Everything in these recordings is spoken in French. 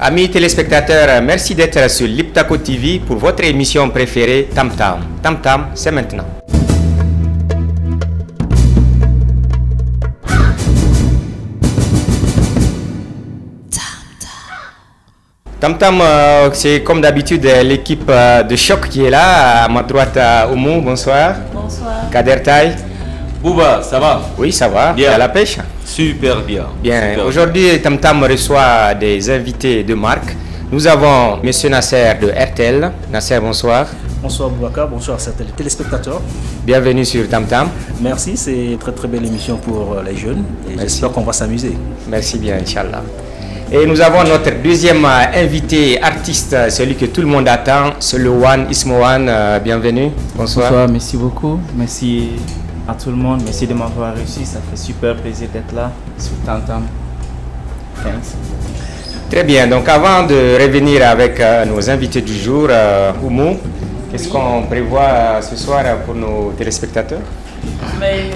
Amis téléspectateurs, merci d'être sur Liptako TV pour votre émission préférée Tam Tam. Tam Tam, c'est maintenant. Tam Tam, c'est comme d'habitude l'équipe de choc qui est là. À ma droite, Oumou, bonsoir. Bonsoir. Kader Taï. Bouba, ça va? Oui, ça va. Bien. À la pêche? Super bien. Bien. Aujourd'hui, Tam Tam reçoit des invités de marque. Nous avons M. Nasser de RTL. Nasser, bonsoir. Bonsoir Boubacar, bonsoir à les téléspectateurs. Bienvenue sur Tam Tam. Merci, c'est une très belle émission pour les jeunes et j'espère qu'on va s'amuser. Merci bien, Inch'Allah. Et nous avons notre deuxième invité artiste, celui que tout le monde attend, c'est le One, Ismo One. Bienvenue. Bonsoir. Bonsoir, merci beaucoup. Merci à tout le monde. Merci de m'avoir reçu. Ça fait super plaisir d'être là sur Tam Tam. Thanks. Très bien. Donc avant de revenir avec nos invités du jour, Oumou, qu'est-ce qu'on prévoit ce soir pour nos téléspectateurs? Mais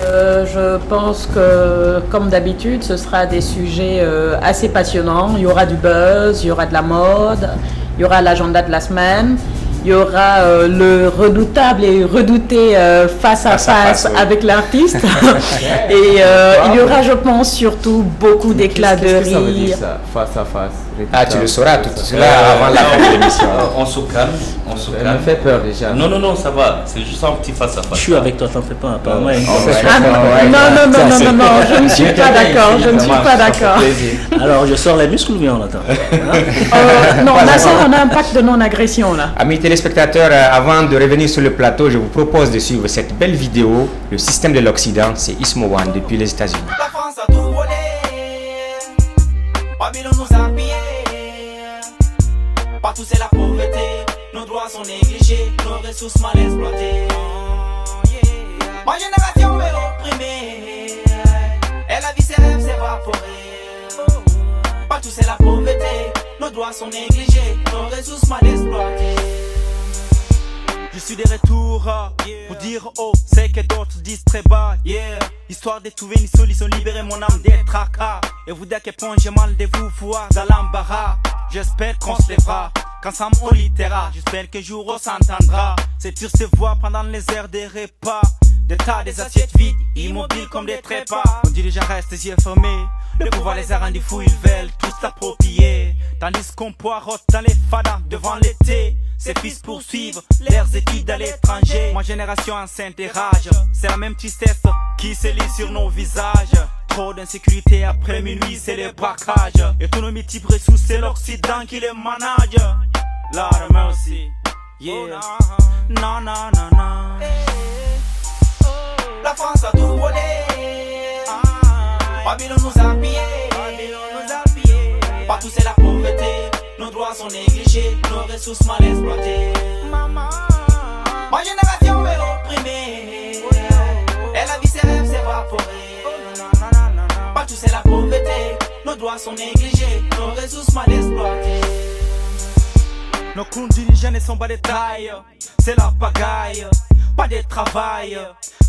je pense que, comme d'habitude, ce sera des sujets assez passionnants. Il y aura du buzz, il y aura de la mode, il y aura l'agenda de la semaine, il y aura le redoutable et redouté face à face oui. avec l'artiste. Et il y aura, je pense, surtout beaucoup d'éclats de Qu'est-ce que ça veut dire rire. ça, face à face? Ah, tu le sauras tout cela avant la fin de l'émission. On se calme, on se Ça calme. me fait peur déjà. Non, ça va. C'est juste un petit face à face. Je suis avec toi, t'en fais pas. Apparemment, il y a une Ah, non, je ne suis pas d'accord, je ne suis pas d'accord. Alors, je sors les muscles ou bien on attend? Non, Nasser, on a un pacte de non-agression là. Amis téléspectateurs, avant de revenir sur le plateau, je vous propose de suivre cette belle vidéo. Le système de l'Occident, c'est Ismo One depuis les États-Unis. La France a tout volé, Babylone nous a pillés. Partout c'est la pauvreté, nos droits sont négligés, nos ressources mal exploitées. Ma génération est opprimée, elle a vu ses rêves s'évaporer. Partout c'est la pauvreté, nos droits sont négligés, nos ressources mal exploitées. Je suis de retour pour dire oh, c'est que d'autres disent très bas, yeah. Histoire de trouver une solution, libérer mon âme des tracas. Et vous dire quel point j'ai mal de vous voir dans l'embarras. J'espère qu'on se lèvera, qu'ensemble on littéra. J'espère qu'un jour on s'entendra. C'est sur se voir pendant les heures des repas. Des tas, des assiettes vides, immobiles comme des trépas. On dirigeant reste les yeux fermés. Le pouvoir les a rendus fous, ils veulent tous s'approprier. Tandis qu'on poirote dans les fadas devant l'été. Ces fils poursuivent leurs études à l'étranger. Ma génération enceinte et rage, c'est la même tristesse qui se lit sur nos visages. Trop d'insécurité après minuit, c'est les braquages. Et tous nos multiples ressources, c'est l'Occident qui les manage. Lord mercy, yeah. Non. La France a tout volé, Babylone nous a pillés. Partout c'est la pauvreté, nos droits sont négligés, nos ressources mal exploitées. Ma génération est opprimée, elle a vu ses rêves s'évaporer. Partout c'est la pauvreté, nos droits sont négligés, nos ressources mal exploitées. Nos comptes dirigeants ne sont pas des tailles, c'est la pagaille, pas de travail.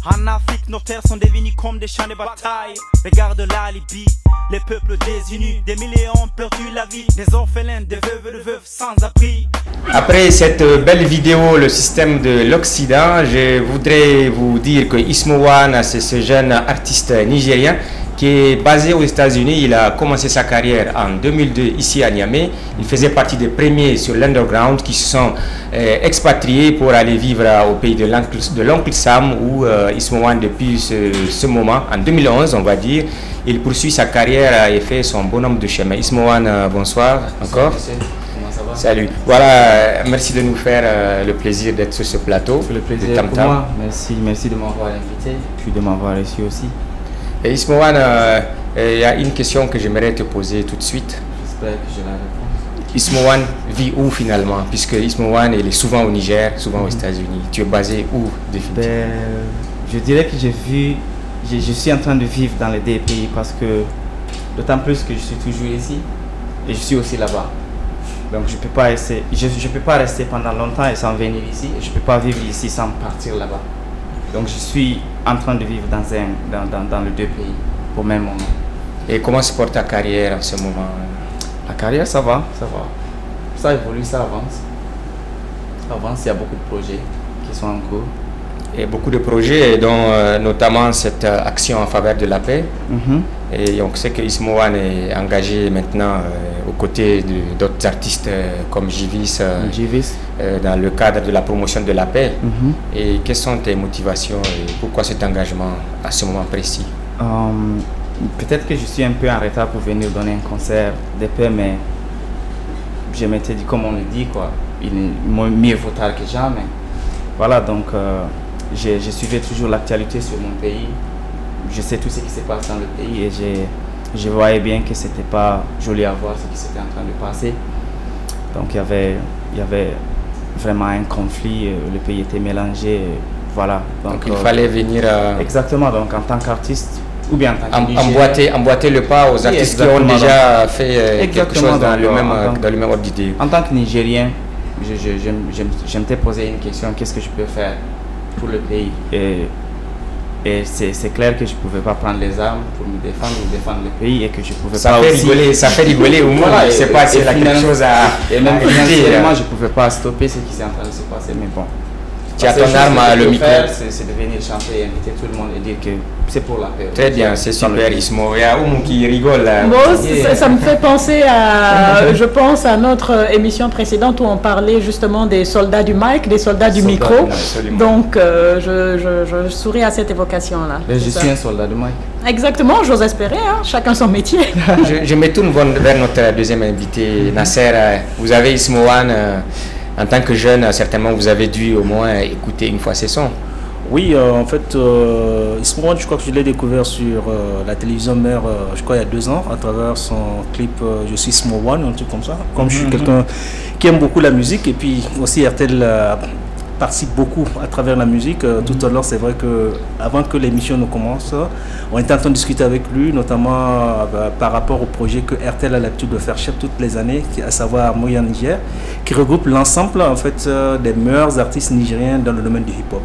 En Afrique, nos terres sont devenues comme des champs de bataille. Regarde la Libye, les peuples désunis, des milliers ont perdu la vie, des orphelins, des veuves sans abri. Après cette belle vidéo, le système de l'Occident, je voudrais vous dire que Ismo One, c'est ce jeune artiste nigérien qui est basé aux États-Unis. Il a commencé sa carrière en 2002 ici à Niamey. Il faisait partie des premiers sur l'underground qui se sont expatriés pour aller vivre au pays de l'oncle Sam, où Ismo One depuis ce moment, en 2011 on va dire, il poursuit sa carrière et fait son bonhomme de chemin. Ismo One, bonsoir encore. Comment ça va? Salut. Voilà, merci de nous faire le plaisir d'être sur ce plateau. C'est le plaisir de Tam pour Tam. moi. Merci de m'avoir invité, puis de m'avoir reçu aussi. Et Ismo One, il y a une question que j'aimerais te poser tout de suite. J'espère que j'ai la réponse. Ismo One vit où finalement? Puisque Ismo One il est souvent au Niger, souvent aux États-Unis. Tu es basé où définitivement? Je dirais que je suis en train de vivre dans les deux pays parce que d'autant plus que je suis toujours ici et je suis aussi là-bas. Donc je peux pas rester pendant longtemps et sans venir ici. Je peux pas vivre ici sans partir là-bas. Donc je suis en train de vivre dans les deux pays au même moment. Et comment se porte ta carrière en ce moment? La carrière, ça va, ça va. Ça évolue, ça avance. Ça avance, il y a beaucoup de projets qui sont en cours. Et beaucoup de projets, dont notamment cette action en faveur de la paix. Et on sait que Ismo One est engagé maintenant aux côtés d'autres artistes comme Jivis dans le cadre de la promotion de la paix. Et quelles sont tes motivations et pourquoi cet engagement à ce moment précis? Peut-être que je suis un peu en retard pour venir donner un concert de paix, mais je m'étais dit, comme on le dit, quoi, mieux vaut tard que jamais. Voilà, donc je suivais toujours l'actualité sur mon pays. Je sais tout ce qui se passe dans le pays et je voyais bien que c'était pas joli à voir ce qui s'était en train de passer. Donc il y avait vraiment un conflit, le pays était mélangé, voilà. Donc il fallait venir... Exactement, donc en tant qu'artiste, ou bien en tant que emboîter le pas aux artistes qui ont déjà fait quelque chose dans le même ordre d'idée. En tant que Nigérien, je m'étais posé une question, qu'est-ce que je peux faire pour le pays? Et c'est clair que je ne pouvais pas prendre les armes pour me défendre le pays et que je pouvais ça fait rigoler au moins, je ne sais pas si c'est quelque chose à... Et même financièrement, je ne pouvais pas stopper ce qui s'est en train de se passer, mais bon. Tu as ton arme à le micro. C'est de venir chanter et inviter tout le monde et dire que c'est pour la paix. Très bien, c'est super Ismo. Il y a Oumou qui rigole là. Bon, ça me fait penser je pense à notre émission précédente où on parlait justement des soldats du mic, des soldats du micro. Donc je souris à cette évocation-là. Je suis un soldat du mic. Exactement, j'ose espérer, hein, chacun son métier. je me tourne vers notre deuxième invité, Nasser. Vous avez Ismo One. En tant que jeune, certainement, vous avez dû au moins écouter une fois ses sons. Oui, en fait, Ismo One, je crois que je l'ai découvert sur la télévision mère, je crois, il y a 2 ans, à travers son clip Je suis Ismo One, un truc comme ça. Comme je suis quelqu'un qui aime beaucoup la musique, et puis aussi RTL participe beaucoup à travers la musique. Tout à l'heure, c'est vrai que avant que l'émission ne commence, on était en train de discuter avec lui, notamment par rapport au projet que RTL a l'habitude de faire toutes les années, à savoir Moya Niger, qui regroupe l'ensemble en fait des meilleurs artistes nigériens dans le domaine du hip-hop.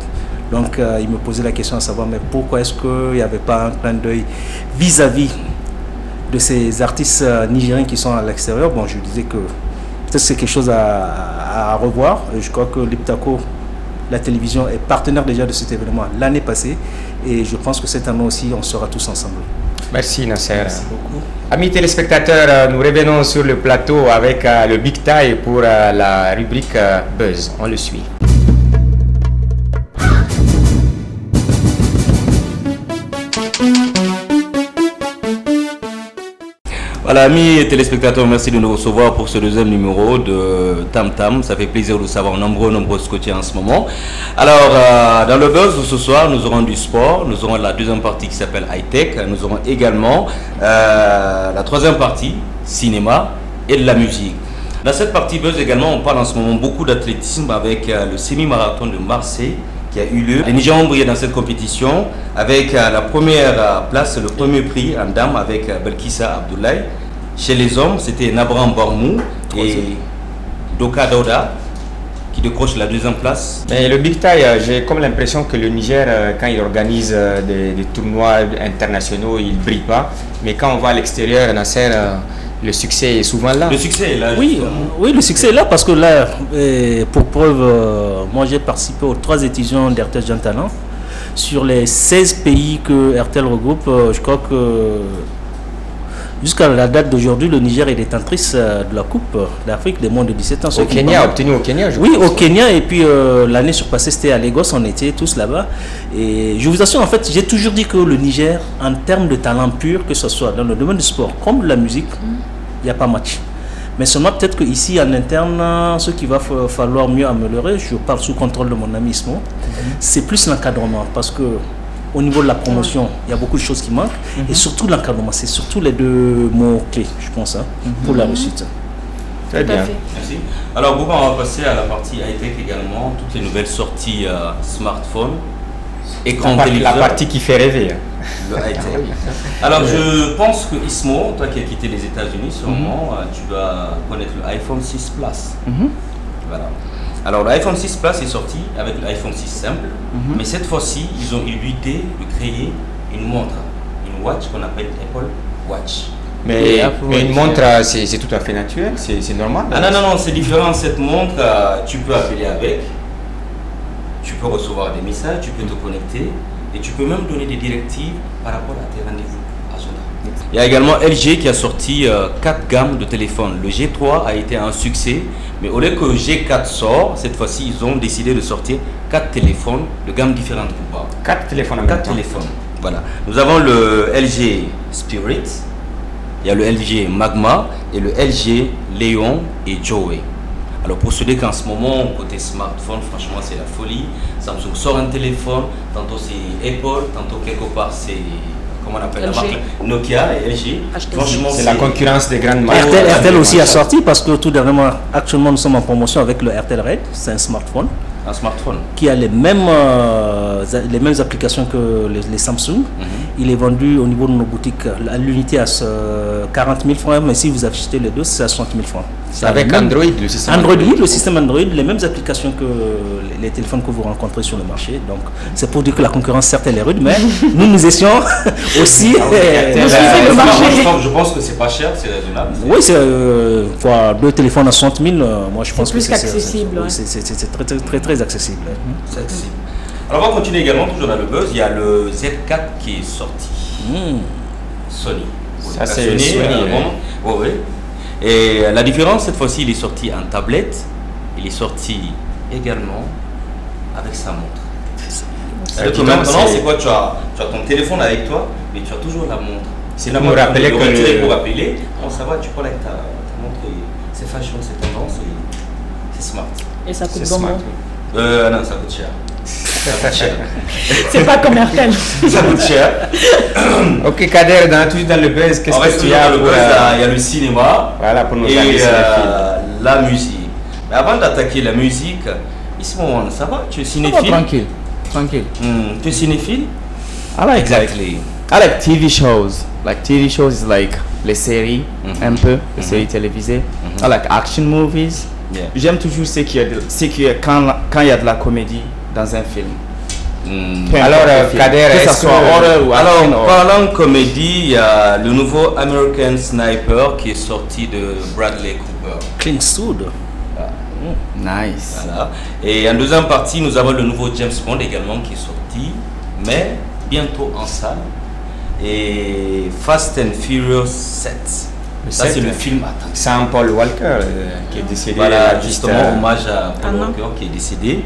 Donc il me posait la question à savoir mais pourquoi est-ce qu'il n'y avait pas un clin d'œil vis-à-vis de ces artistes nigériens qui sont à l'extérieur. Bon, je lui disais que peut-être c'est quelque chose à revoir. Je crois que l'Iptako, la télévision, est partenaire déjà de cet événement l'année passée et je pense que cette année aussi on sera tous ensemble. Merci Nasser. Merci beaucoup. Amis téléspectateurs, nous revenons sur le plateau avec le Big Tie pour la rubrique Buzz. On le suit. Voilà, amis téléspectateurs, merci de nous recevoir pour ce deuxième numéro de Tam Tam. Ça fait plaisir de savoir nombreux scottiers en ce moment. Alors, dans le buzz de ce soir, nous aurons du sport, nous aurons la deuxième partie qui s'appelle High Tech, nous aurons également la troisième partie, cinéma et de la musique. Dans cette partie buzz également, on parle en ce moment beaucoup d'athlétisme avec le semi-marathon de Marseille qui a eu lieu. Les Nigérians ont brillé dans cette compétition avec la première place, le premier prix en dames avec Belkissa Abdoulaye. Chez les hommes, c'était Nabran Barmou et Doka Dauda qui décrochent la deuxième place. Mais le Big Tie, j'ai comme l'impression que le Niger, quand il organise des tournois internationaux, il ne brille pas. Mais quand on va à l'extérieur, Nasser, le succès est souvent là. Le succès est là. Oui, le succès est là parce que là, pour preuve, moi j'ai participé aux 3 éditions d'RTL Jeune Talent. Sur les 16 pays que RTL regroupe, je crois que jusqu'à la date d'aujourd'hui, le Niger est détentrice de la Coupe d'Afrique des moins de 17 ans. Au Kenya, obtenu au Kenya, je Oui, au Kenya, et puis l'année surpassée, c'était à Lagos, on était tous là-bas. Et je vous assure, en fait, j'ai toujours dit que le Niger, en termes de talent pur, que ce soit dans le domaine du sport comme de la musique, il n'y a pas match. Mais seulement peut-être qu'ici, en interne, ce qu'il va falloir mieux améliorer, je parle sous contrôle de mon ami Ismo, c'est plus l'encadrement, parce que au niveau de la promotion, il y a beaucoup de choses qui manquent, et surtout l'encadrement, c'est surtout les 2 mots clés, je pense, pour la réussite. Très bien. Merci. Alors, Bouba, on va passer à la partie high-tech également, toutes les nouvelles sorties smartphone, écran téléviseur. La partie qui fait rêver. Le high-tech. Alors, je pense que Ismo, toi qui as quitté les États-Unis, sûrement, tu dois connaître le iPhone 6 Plus. Voilà. Alors, l'iPhone 6 Plus est sorti avec l'iPhone 6 simple, mais cette fois-ci, ils ont eu l'idée de créer une montre, une watch qu'on appelle Apple Watch. Mais une montre, c'est tout à fait naturel, c'est normal. Ah non, c'est différent. Cette montre, tu peux appeler avec, tu peux recevoir des messages, tu peux te connecter et tu peux même donner des directives par rapport à tes rendez-vous. Il y a également LG qui a sorti 4 gammes de téléphones. Le G3 a été un succès, mais au lieu que G4 sort, cette fois-ci, ils ont décidé de sortir 4 téléphones de gammes différentes. 4 téléphones en même 4 temps. téléphones. Voilà. Nous avons le LG Spirit, il y a le LG Magma et le LG Léon et Joey. Alors pour ceux qu'en ce moment, côté smartphone, franchement c'est la folie. Samsung sort un téléphone, tantôt c'est Apple, tantôt quelque part c'est, comment on appelle la marque, Nokia et LG. Franchement c'est la concurrence des grandes marques. RTL aussi a sorti parce que tout dernièrement, actuellement nous sommes en promotion avec le RTL Red, c'est un smartphone. Un smartphone qui a les mêmes applications que les Samsung. Il est vendu au niveau de nos boutiques à l'unité à 40 000 francs, mais si vous achetez les deux, c'est à 60 000 francs. Avec Android, le système Android, le système Android, les mêmes applications que les téléphones que vous rencontrez sur le marché. Donc, c'est pour dire que la concurrence, certes, elle est rude, mais nous essayons aussi. Je pense que c'est pas cher, c'est raisonnable. Oui, c'est deux téléphones à 60 000. Moi, je pense que c'est accessible. C'est très accessible. C'est accessible. Alors, on va continuer également, toujours dans le buzz. Il y a le Z4 qui est sorti. Sony. Ça, c'est Sony. Oui. Et la différence, cette fois-ci, il est sorti en tablette. Il est sorti également avec sa montre. Maintenant, c'est quoi, tu as ton téléphone avec toi, mais tu as toujours la montre. C'est là pour rappeler que pour appeler. Bon, ça va, tu prends avec ta montre. C'est fashion, c'est tendance, c'est smart. Et ça coûte bon. Non, ça coûte cher. C'est pas comme RTL. Ça coûte cher. Ok, Kader, dans le buzz, qu'est-ce que tu as? Il y a le cinéma, voilà, pour nous et la musique. Mais avant d'attaquer la musique, Ismohan, ça va? Tu es cinéphile? Tranquille. Tu es cinéphile? I like TV shows. Like TV shows is like les séries, un peu, les séries télévisées. I like action movies. Yeah. J'aime toujours quand il y a de la comédie dans un film. Alors, Kader, que ça soit horreur ou action. Alors, parlant comédie, il y a le nouveau American Sniper qui est sorti de Bradley Cooper. Clint Eastwood. Nice. Voilà. Et en deuxième partie, nous avons le nouveau James Bond également qui est sorti, mais bientôt en salle. Et Fast and Furious 7. Ça, c'est le film attendu. Sam Paul Walker qui est décédé. Voilà, justement, hommage à Paul Walker qui est décédé.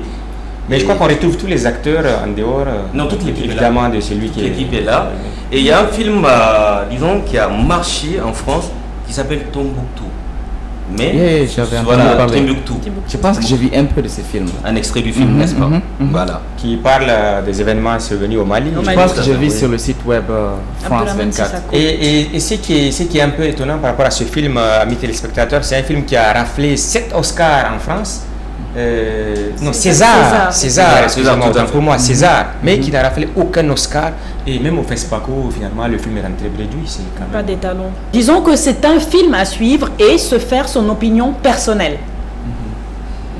Mais je crois qu'on retrouve tous les acteurs en dehors. Non, toute l'équipe évidemment de celui qui est. L'équipe est là. Et il y a un film, disons, qui a marché en France qui s'appelle Tombouctou. Mais voilà, Tombouctou. Je pense que j'ai vu un peu de ces films. Un extrait du film, n'est-ce pas? Voilà. Qui parle des événements survenus au Mali. Je pense que j'ai vu sur le site web France 24. Et ce qui est un peu étonnant par rapport à ce film, amis téléspectateurs, c'est un film qui a raflé 7 Oscars en France. Non, César, excusez-moi, pour moi, César, mais qui n'a raflé aucun Oscar. Et même au FESPACO, finalement, le film est rentré réduit. C'est quand même... Pas d'étalon. Disons que c'est un film à suivre et se faire son opinion personnelle.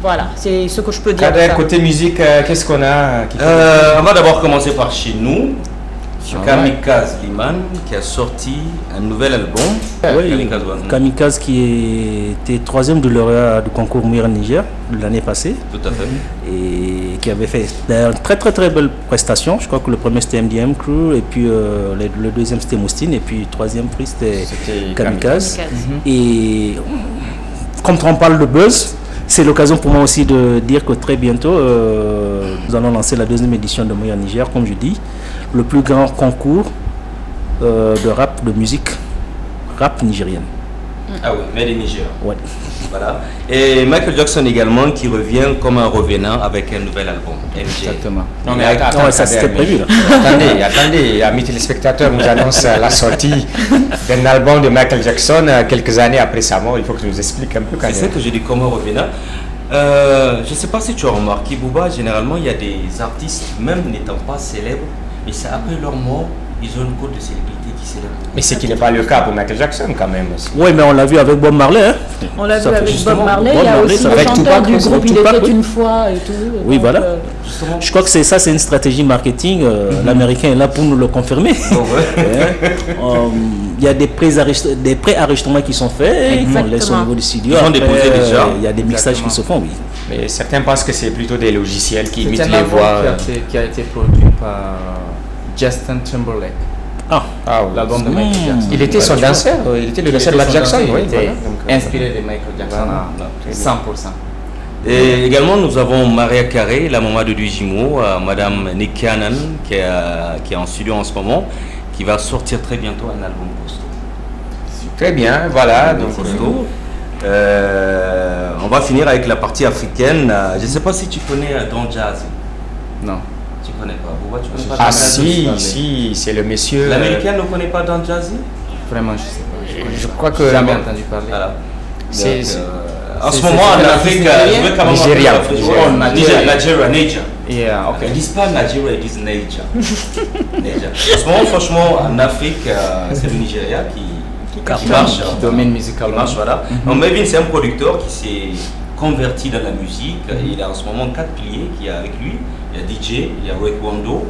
Voilà, c'est ce que je peux dire. Kader, côté musique, qu'est-ce qu'on a On va d'abord commencer par chez nous. Kamikaze Liman qui a sorti un nouvel album. Oui, Kamikaze qui était 3e du lauréat du concours Meilleur Niger l'année passée. Tout à fait. Et qui avait fait d'ailleurs très belle prestation. Je crois que le premier c'était MDM Crew, et puis le deuxième c'était Moustine, et puis le 3e prix c'était Kamikaze. Et comme on parle de buzz, c'est l'occasion pour moi aussi de dire que très bientôt nous allons lancer la 2e édition de Meilleur Niger, comme je dis, le plus grand concours de rap, de musique rap nigérienne. Ah oui, Made in Niger. Ouais. Voilà. Et Michael Jackson également qui revient comme un revenant avec un nouvel album, MJ. Exactement. Non mais attends, ça c'était prévu là. Attendez, amis téléspectateurs, nous annonce la sortie d'un album de Michael Jackson quelques années après sa mort. Il faut que tu nous expliques un peu. C'est ça que j'ai dit comme un revenant. Je ne sais pas si tu as remarqué, Bouba, généralement il y a des artistes, même n'étant pas célèbres, mais c'est après leur mort, ils ont une cote de célébrité qui s'élève. Mais ce qui n'est pas le cas pour Michael Jackson quand même. Oui, mais on l'a vu avec Bob Marley. Hein. On l'a vu Ça fait avec Bob justement Marley, il y Bob a Marley, aussi ça le fait chanteur Tupac, du aussi. groupe, il Tupac, était oui. une fois et tout. Oui, donc, voilà. Je crois que c'est ça, c'est une stratégie marketing. L'Américain est là pour nous le confirmer. Il y a des pré-enregistrements qui sont faits, on laisse au niveau du studio. Ils sont déposés déjà. Il y a des mixages qui se font, oui. Mais certains pensent que c'est plutôt des logiciels qui imitent C'est un les album voix. qui a été produit par Justin Timberlake. Ah oui. L'album de Michael Jackson. Il était son danseur, il était le danseur de Michael Jackson, oui. Il était Voilà. Donc, inspiré de Michael Jackson. Voilà. 100%. Et également, nous avons Maria Carré, la maman de Dujimo, Madame Nick Cannon, qui est en studio en ce moment, qui va sortir très bientôt un album costaud. Très bien, voilà. Donc, Costaud. On va finir avec la partie africaine. Je ne sais pas si tu connais Don Jazzy. Non. Tu ne connais pas. Pourquoi tu connais pas ah Don Jazzy? si, c'est le monsieur. L'américain ne connaît pas Don Jazzy? Vraiment, je sais pas. Je crois que. Jamais entendu parler. Voilà. C'est- Donc, c'est- en ce c'est- moment, c'est en la Afrique, Nigeria? je veux quand même Nigeria. appeler l'Afrique. Oh, Nigeria. Nigeria. Yeah, ok. Ils disent pas Nigeria, ils disent Niger. Niger. En ce moment, franchement, en Afrique, c'est le Nigeria qui marche. Qui domine musicalement. Qui marche, voilà. Donc, Melvin, c'est un producteur qui s'est converti dans la musique. Il a en ce moment 4 piliers qui est avec lui. Il y a DJ, il y a Ray Kwando,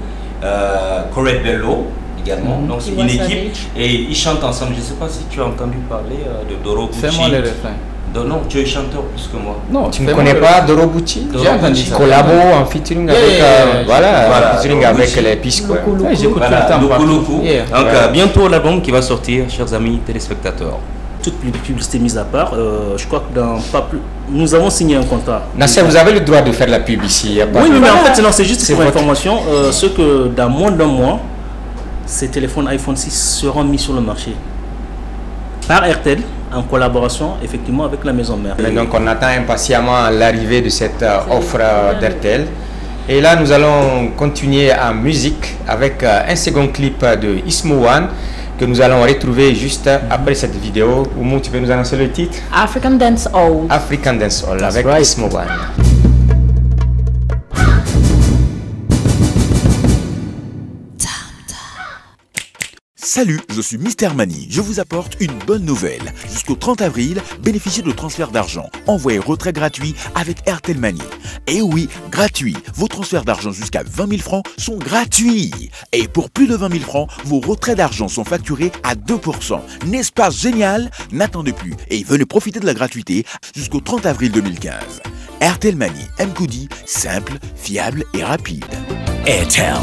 Corette Bello également. Donc, c'est une Tiwa équipe Savage. et ils chantent ensemble. Je ne sais pas si tu as entendu parler de Doro Gucci. Fais-moi le refrain. Non, tu es chanteur plus que moi. Non, Tu ne connais pas Doro Bucci? Doro J'ai entendu Gucci ça. Collabo en featuring Yeah, avec. yeah, yeah. Voilà, Voilà, featuring Doro avec Gucci. les Peace Corps. Loco, Ouais, j'écoute Voilà, tout le temps. Loco partout. Loco. Yeah. Donc bientôt l'album qui va sortir, chers amis téléspectateurs. Toute publicité mise à part, je crois que dans pas plus, nous avons signé un contrat. Nasser, vous avez le droit de faire la pub ici. Il y a pas Oui, de- mais en fait, non, c'est juste C'est pour votre- information, ce que dans moins d'un mois, ces téléphones iPhone 6 seront mis sur le marché par RTL en collaboration effectivement avec la maison mère. Mais donc on attend impatiemment l'arrivée de cette offre d'RTL. Et là nous allons continuer en musique avec un second clip de Ismo One que nous allons retrouver juste après cette vidéo. Oumou, tu peux nous annoncer le titre? African Dance Hall. African Dance Hall avec right. Ismo One. Salut, je suis Mister Mani. Je vous apporte une bonne nouvelle. Jusqu'au 30 avril, bénéficiez de transferts d'argent. Envoyez retrait gratuit avec Airtel Money. Et oui, gratuit. Vos transferts d'argent jusqu'à 20 000 francs sont gratuits. Et pour plus de 20 000 francs, vos retraits d'argent sont facturés à 2%. N'est-ce pas génial? N'attendez plus et venez profiter de la gratuité jusqu'au 30 avril 2015. Airtel Money, M-Koudi, simple, fiable et rapide. Airtel.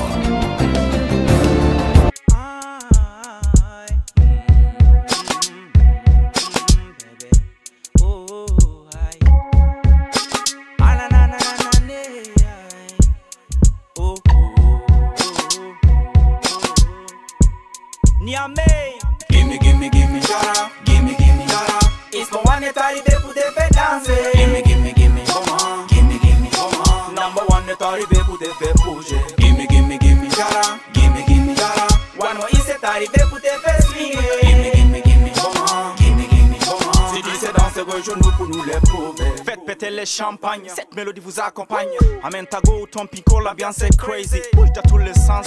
Gimme, gimme, gimme, jara, gimme, gimme, jara. It's my one est arrivé pour te faire danser. Gimme, gimme, gimme, comment, gimme, gimme, comment. Number one est arrivé pour te faire bouger. Gimme, gimme, gimme, jara, gimme, gimme, jara. One more is est arrivé pour te faire swinger. Gimme, gimme, gimme, comment, gimme, gimme, comment. Si tu sais danser, rejoins-nous pour nous les prouver. Faites péter les champagnes, cette mélodie vous accompagne. Amène ta go, ton pico, l'ambiance est crazy. Bouge dans tous les sens,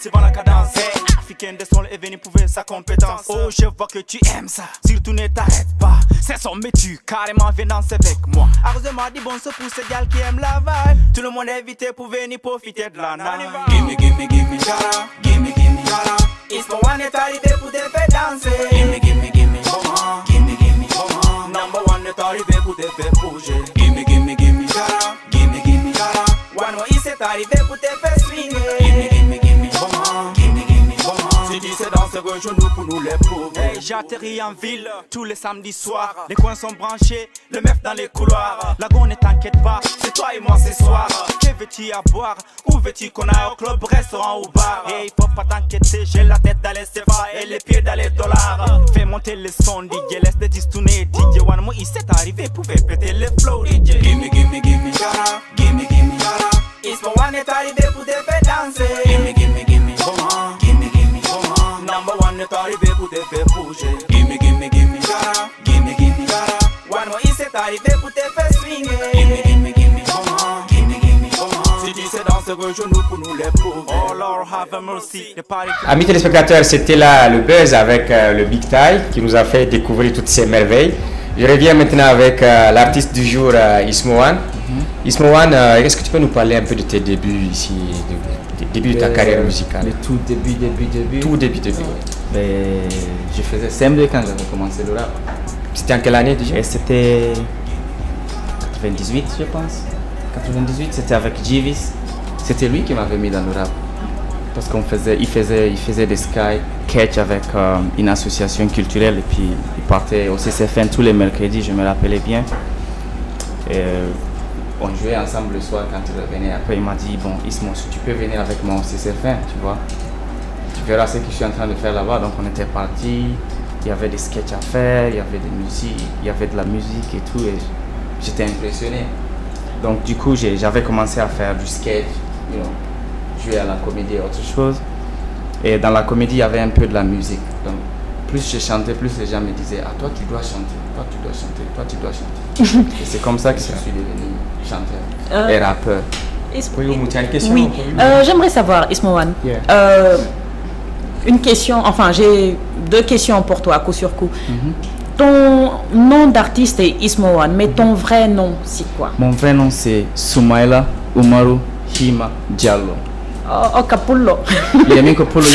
suivant la cadence. Africaine des sols est venu prouver sa compétence. Oh, je vois que tu aimes ça, surtout ne t'arrête pas. C'est son métier, carrément viens danser avec moi. Arrosez-moi du bon ce pour ces gars qui aiment la vibe. Tout le monde est invité pour venir profiter de la night. Gimme, gimme, gimme, jara, gimme, gimme, jara. It's my one est arrivé pour te faire danser. Gimme, gimme, gimme, comment, gimme, gimme, comment. Number one est arrivé pour te faire bouger. Gimme, gimme, gimme, jara, gimme, gimme, jara. One more is est arrivé pour te faire swinger. Gimme, gimme, gimme, comment, gimme, gimme, comment. Si tu sais danser, rejoins-nous pour nous les prouver. Hey, j'atterris en ville tous les samedis soirs. Les coins sont branchés, le meuf dans les couloirs. La gonne ne t'inquiète pas, c'est toi et moi ce soir. Que veux-tu à boire? Où veux-tu qu'on aille au club, restaurant ou bar? Hey, faut pas t'inquiéter, j'ai la tête dans les CFA et les pieds dans les dollars. Fais monter le son, DJ, laisse les distourner. DJ One Mo, il s'est arrivé, pouvait péter les flows. DJ, gimme, gimme, gimme, jara, gimme, gimme, jara. It's my one est arrivé pour te faire danser. Gimme, gimme, gimme, comment, gimme, gimme, comment. Number one est arrivé pour te faire bouger. Gimme, gimme, gimme, jara, gimme, gimme, jara. One more is est arrivé pour te faire swinger. Gimme, gimme, gimme, comment, gimme, gimme, comment. Si tu sais danser, genoux pour nous les pauvres. Oh Lord, have mercy. Amis téléspectateurs, c'était là le buzz avec le Big Ty qui nous a fait découvrir toutes ces merveilles. Je reviens maintenant avec l'artiste du jour, Ismo One. Ismo One, est-ce que tu peux nous parler un peu de tes débuts ici, du début de ta carrière musicale? Le tout début. Tout début. Ben, je faisais CM2 quand j'avais commencé le rap. C'était en quelle année déjà? Et c'était 98, je pense. 98, c'était avec Jivis. C'était lui qui m'avait mis dans le rap. Parce il faisait des sketchs avec une association culturelle et puis il partait au CCFN tous les mercredis, je me rappelais bien. Et on jouait ensemble le soir quand il revenait. Après il m'a dit, bon Ismo, si tu peux venir avec moi au CCFN, tu vois. Tu verras ce que je suis en train de faire là-bas. Donc on était partis, il y avait des sketchs à faire, il y avait des musiques, il y avait de la musique et tout. Et j'étais impressionné. Donc du coup j'avais commencé à faire du sketch, jouer à la comédie et autre chose. Et dans la comédie, il y avait un peu de la musique. Donc, plus je chantais, plus les gens me disaient, ah toi tu dois chanter, toi tu dois chanter, toi tu dois chanter. Et c'est comme ça que je suis devenu chanteur et rappeur. Oui, tu as une question? Oui, j'aimerais savoir, Ismo One, une question, enfin j'ai deux questions pour toi, coup sur coup. Ton nom d'artiste est Ismo One, mais ton vrai nom, c'est quoi? Mon vrai nom c'est Soumaïla Umaru Hima Diallo. Oh, Capullo. Il y a mis Capullo,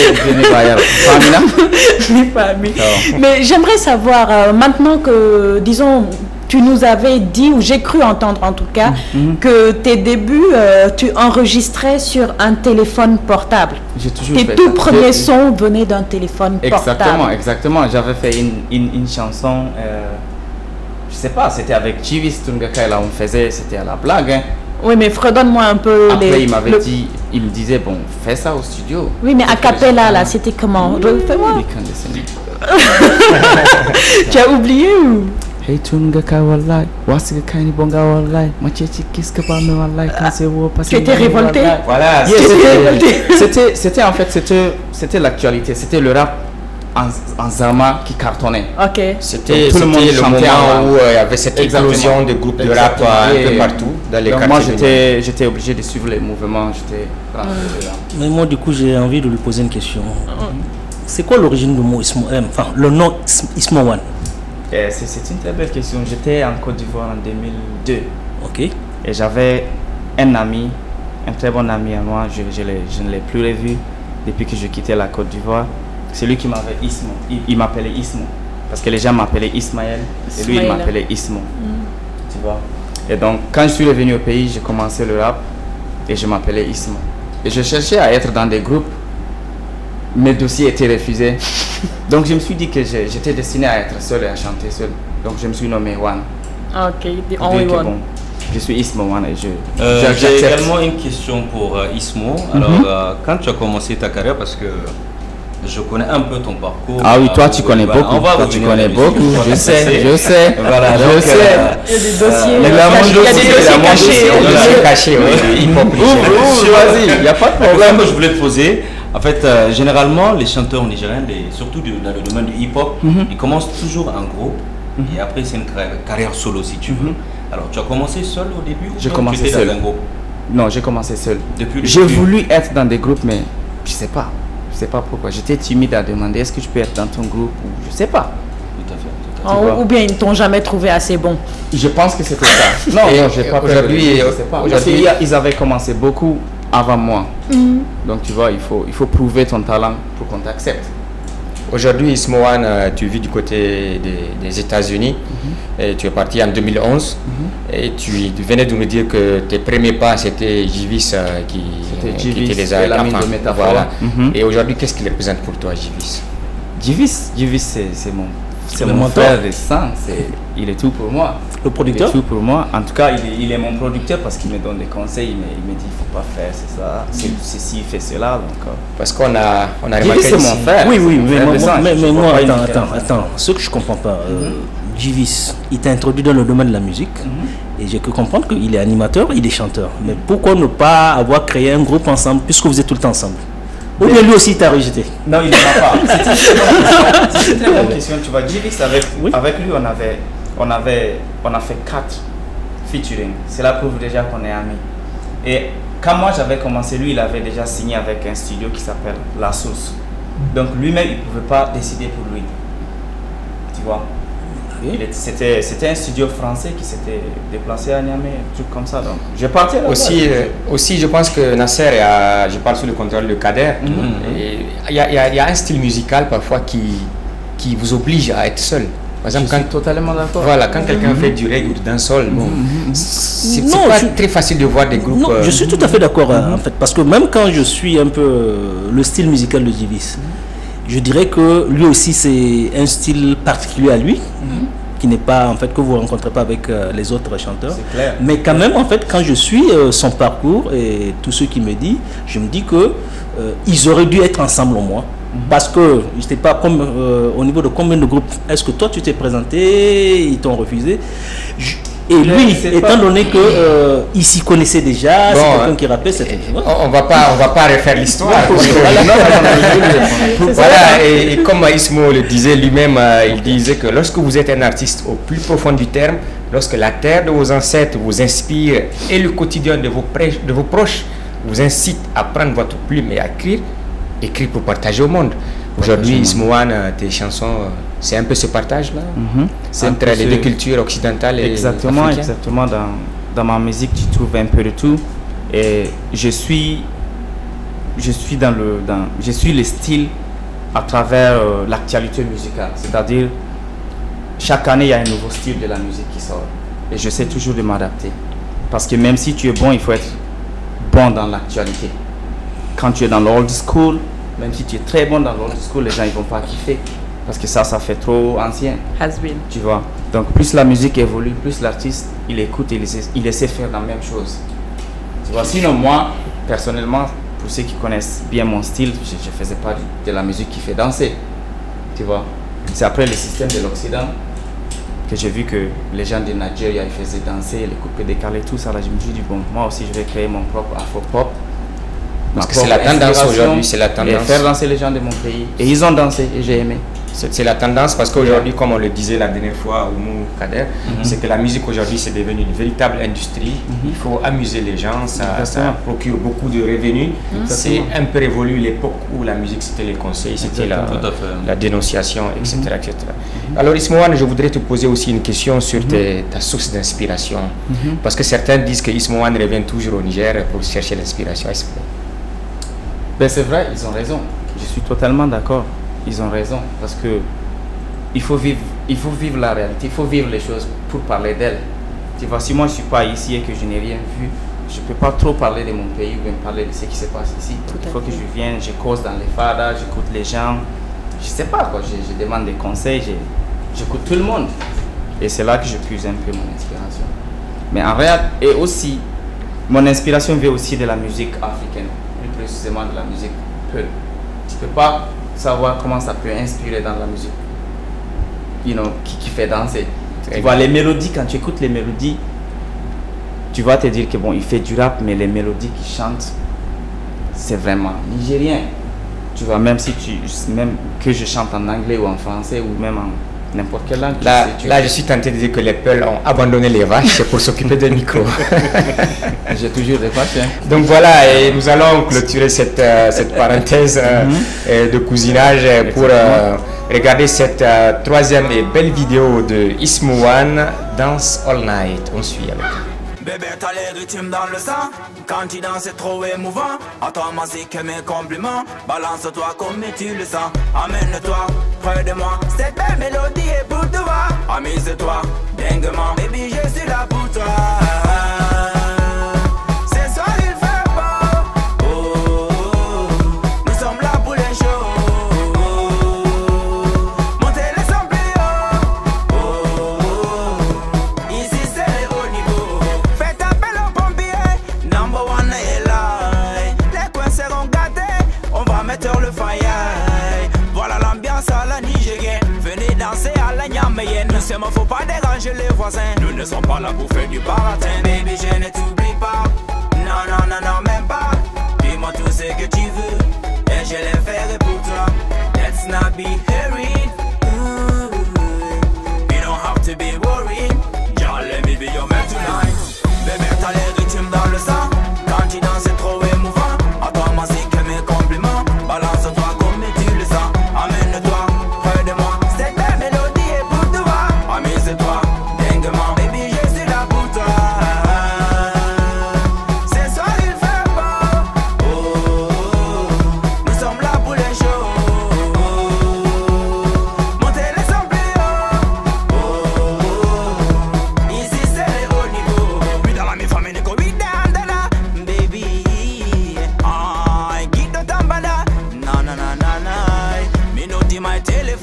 mais j'aimerais savoir, maintenant que, disons, tu nous avais dit, ou j'ai cru entendre en tout cas, que tes débuts, tu enregistrais sur un téléphone portable. J'ai toujours tes fait tout ça. Premiers sons venaient d'un téléphone portable. Exactement. J'avais fait une chanson, je sais pas, c'était avec Jivis Tungaka, là on faisait, c'était à la blague. Hein. Oui, mais fredonne-moi un peu. Après, il m'avait dit, il me disait, bon, fais ça au studio. Oui, mais a cappella, là, c'était comment? Fais-moi. Tu as oublié ou? Hey Tungaka wallahi, wasiga kaini bonga wallahi, machechi kiska ba me wallahi, kanse wo passé. Tu étais révolté? Voilà, c'était en fait, c'était l'actualité, c'était le rap en Zama qui cartonnait. Ok. C'était le moment où il y avait cette explosion de groupes de rap un peu partout dans les quartiers. Moi j'étais obligé de suivre les mouvements, j'étais Mais moi du coup j'ai envie de lui poser une question. C'est quoi l'origine du mot Ismo, enfin le nom Ismo One? C'est une très belle question. J'étais en Côte d'Ivoire en 2002. Ok. Et j'avais un ami, un très bon ami à moi. Je ne l'ai plus revu depuis que j'ai quitté la Côte d'Ivoire. C'est lui qui m'avait Ismo. Il m'appelait Ismo. Parce que les gens m'appelaient Ismaël. Et lui, il m'appelait Ismo. Tu vois. Et donc, quand je suis revenu au pays, j'ai commencé le rap. Et je m'appelais Ismo. Et je cherchais à être dans des groupes. Mes dossiers étaient refusés. Donc je me suis dit que j'étais destiné à être seul et à chanter seul. Donc je me suis nommé One. Ok, the only one. Bon, je suis Ismo One et j'ai également une question pour Ismo. Alors, quand tu as commencé ta carrière, parce que je connais un peu ton parcours. Ah oui, toi tu connais beaucoup. Toi tu connais beaucoup. Je sais. Voilà, je sais. Il y a des dossiers. Il y a des dossiers cachés. Vas-y, il n'y a pas de problème. Que je voulais te poser. En fait, généralement, les chanteurs nigériens, surtout dans le domaine du hip-hop, ils commencent toujours en groupe et après c'est une carrière solo si tu veux. Alors, tu as commencé seul au début? J'ai commencé seul. Dans un groupe? Non, j'ai commencé seul. Depuis j'ai voulu être dans des groupes, mais je sais pas pourquoi. J'étais timide à demander est-ce que je peux être dans ton groupe ou je sais pas. Tout à fait. Ou bien ils ne t'ont jamais trouvé assez bon. Je pense que c'était ça. Non, j'ai pas. Aujourd'hui, ils avaient commencé beaucoup avant moi. Donc tu vois, il faut prouver ton talent pour qu'on t'accepte. Aujourd'hui, Ismo One, tu vis du côté des États-Unis. Et tu es parti en 2011. Et tu venais de me dire que tes premiers pas, c'était Jivis qui était les l'ami de Métaphore. Voilà. Et aujourd'hui, qu'est-ce qu'il représente pour toi, Jivis? Jivis, c'est mon frère de sang. Il est tout pour moi. Le producteur? Il est tout pour moi. En tout cas, il est mon producteur parce qu'il me donne des conseils. Il me dit, il ne faut pas faire, c'est ça, c'est ci, fais cela. Donc, parce qu'on a remarqué c'est mon frère. Oui, mais moi, attends. Ce que je ne comprends pas, Jivis, il t'a introduit dans le domaine de la musique. Et j'ai pu comprendre qu'il est animateur, il est chanteur. Mais pourquoi ne pas avoir créé un groupe ensemble puisque vous êtes tout le temps ensemble? Ou bien lui aussi t'a rejeté? Non, il ne m'a pas. C'est une très bonne question. Tu vois, Jivis, avec lui, on a fait 4 featuring. C'est la preuve déjà qu'on est amis. Et quand moi j'avais commencé, lui il avait déjà signé avec un studio qui s'appelle La Source. Donc lui-même il ne pouvait pas décider pour lui. Tu vois. C'était un studio français qui s'était déplacé à Niamey, un truc comme ça. Donc j'ai parti là-bas. Aussi, je pense que Nasser, je parle sous le contrôle de Kader, il y a un style musical parfois qui vous oblige à être seul. Par exemple, je suis totalement d'accord. Voilà, quand quelqu'un fait du reggae ou du dancehall, bon, c'est pas très facile de voir des groupes. Non, je suis tout à fait d'accord en fait, parce que même quand je suis un peu le style musical de Djivis, je dirais que lui aussi c'est un style particulier à lui, qui n'est pas en fait que vous rencontrez pas avec les autres chanteurs. C'est clair. Mais quand même en fait quand je suis son parcours et tout ce qu'il me dit, je me dis que ils auraient dû être ensemble au moins. Parce que je sais pas comme au niveau de combien de groupes est-ce que toi tu t'es présenté, ils t'ont refusé. Et lui, étant donné que il s'y connaissait déjà, c'est quelqu'un qui rappelle, c'était. On va pas refaire l'histoire. Voilà, et comme Ismo le disait lui-même, il disait que lorsque vous êtes un artiste au plus profond du terme, lorsque la terre de vos ancêtres vous inspire et le quotidien de vos proches vous incite à prendre votre plume et à écrire pour partager au monde. Aujourd'hui, Ismo One, tes chansons, c'est un peu ce partage-là entre les deux cultures occidentales et africaines. Exactement. Dans ma musique, tu trouves un peu de tout. Et je suis le style à travers l'actualité musicale. C'est-à-dire, chaque année, il y a un nouveau style de la musique qui sort. Et je sais toujours de m'adapter. Parce que même si tu es bon, il faut être bon dans l'actualité. Quand tu es dans l'old school, même si tu es très bon dans l'old school, les gens ils vont pas kiffer. Parce que ça fait trop ancien. Has been. Tu vois. Donc plus la musique évolue, plus l'artiste, il écoute et il essaie de faire la même chose. Tu vois. Sinon moi, personnellement, pour ceux qui connaissent bien mon style, je ne faisais pas de la musique qui fait danser. Tu vois. C'est après le système de l'Occident que j'ai vu que les gens de Nigeria ils faisaient danser, les coupes décalées, tout ça. Là, je me suis dit, bon, moi aussi je vais créer mon propre afro-pop. Parce que c'est la tendance aujourd'hui, c'est la tendance. Et faire danser les gens de mon pays. Et ils ont dansé et j'ai aimé. C'est la tendance parce qu'aujourd'hui, comme on le disait la dernière fois au Mou Kader, c'est que la musique aujourd'hui c'est devenu une véritable industrie. Il faut amuser les gens, ça procure beaucoup de revenus. C'est un peu révolu l'époque où la musique c'était les conseils, c'était la dénonciation, etc. etc. Alors Ismo One, je voudrais te poser aussi une question sur ta source d'inspiration. Parce que certains disent que Ismo One revient toujours au Niger pour chercher l'inspiration. Ben c'est vrai, ils ont raison. Je suis totalement d'accord. Ils ont raison parce que il faut vivre la réalité, il faut vivre les choses pour parler d'elles. Tu vois, si moi je suis pas ici et que je n'ai rien vu, je peux pas trop parler de mon pays ou bien parler de ce qui se passe ici. Il faut que je vienne, je cause dans les fadas, j'écoute les gens. Je sais pas quoi, je demande des conseils, j'écoute tout le monde. Et c'est là que je puise un peu mon inspiration. Mais en réalité, et aussi, mon inspiration vient aussi de la musique africaine, plus précisément de la musique peul. Tu peux pas savoir comment ça peut inspirer dans la musique, qui fait danser. Tu vois, les mélodies, quand tu écoutes les mélodies, tu vas te dire que bon, il fait du rap, mais les mélodies qu'il chante, c'est vraiment nigérien. Tu vois, même que je chante en anglais ou en français ou même en n'importe quelle langue. Là, je suis tenté de dire que les Peuls ont abandonné les vaches pour s'occuper des micros. J'ai toujours des vaches. Donc voilà, et nous allons clôturer cette parenthèse de cousinage pour regarder cette troisième et belle vidéo de Ismo One, Dance All Night. On suit avec. Bébé, t'as les rythmes dans le sang. Quand tu danses, c'est trop émouvant. À toi, musique et mes compliments. Balance-toi comme tu le sens. Amène-toi près de moi. Cette belle mélodie est pour toi. Amuse-toi, dinguement. Baby, je suis là pour toi. Ce soir, il fait beau. Oh, nous sommes là pour les shows. Montez les sons plus haut. Oh, ici, c'est le haut niveau. Faites appel aux pompiers. Number one est là. Les coins seront gâtés. On va mettre le fire. Voilà l'ambiance à la nigérienne. Venez danser à la Niaméenne. Ne faut pas déranger les voisins. Nous ne sommes pas là pour faire du baratin. Baby, je ne t'oublie pas. Non, non, non, non, même pas. Dis-moi tout ce que tu veux et je les ferai pour toi. Let's not be hurried. You don't have to be worried. Just let me be your man tonight. Bébé, t'as les rythmes dans le sang.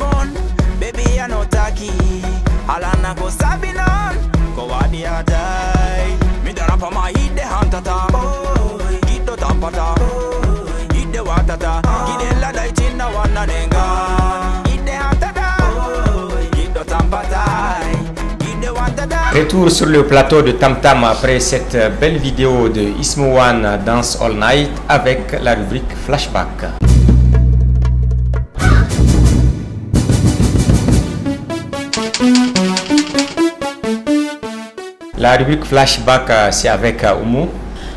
moon. Baby, I know taki. Alana go sabinon. Go wadi a die. Me done up on my hit the huntata. Hit the tampata. Hit the watata. Hit the lada in the one nenga. Hit the huntata. Hit the tampata. Hit the watata. Retour sur le plateau de Tam Tam après cette belle vidéo de Ismo One Dance All Night avec la rubrique Flashback. La rubrique Flashback, c'est avec Oumou.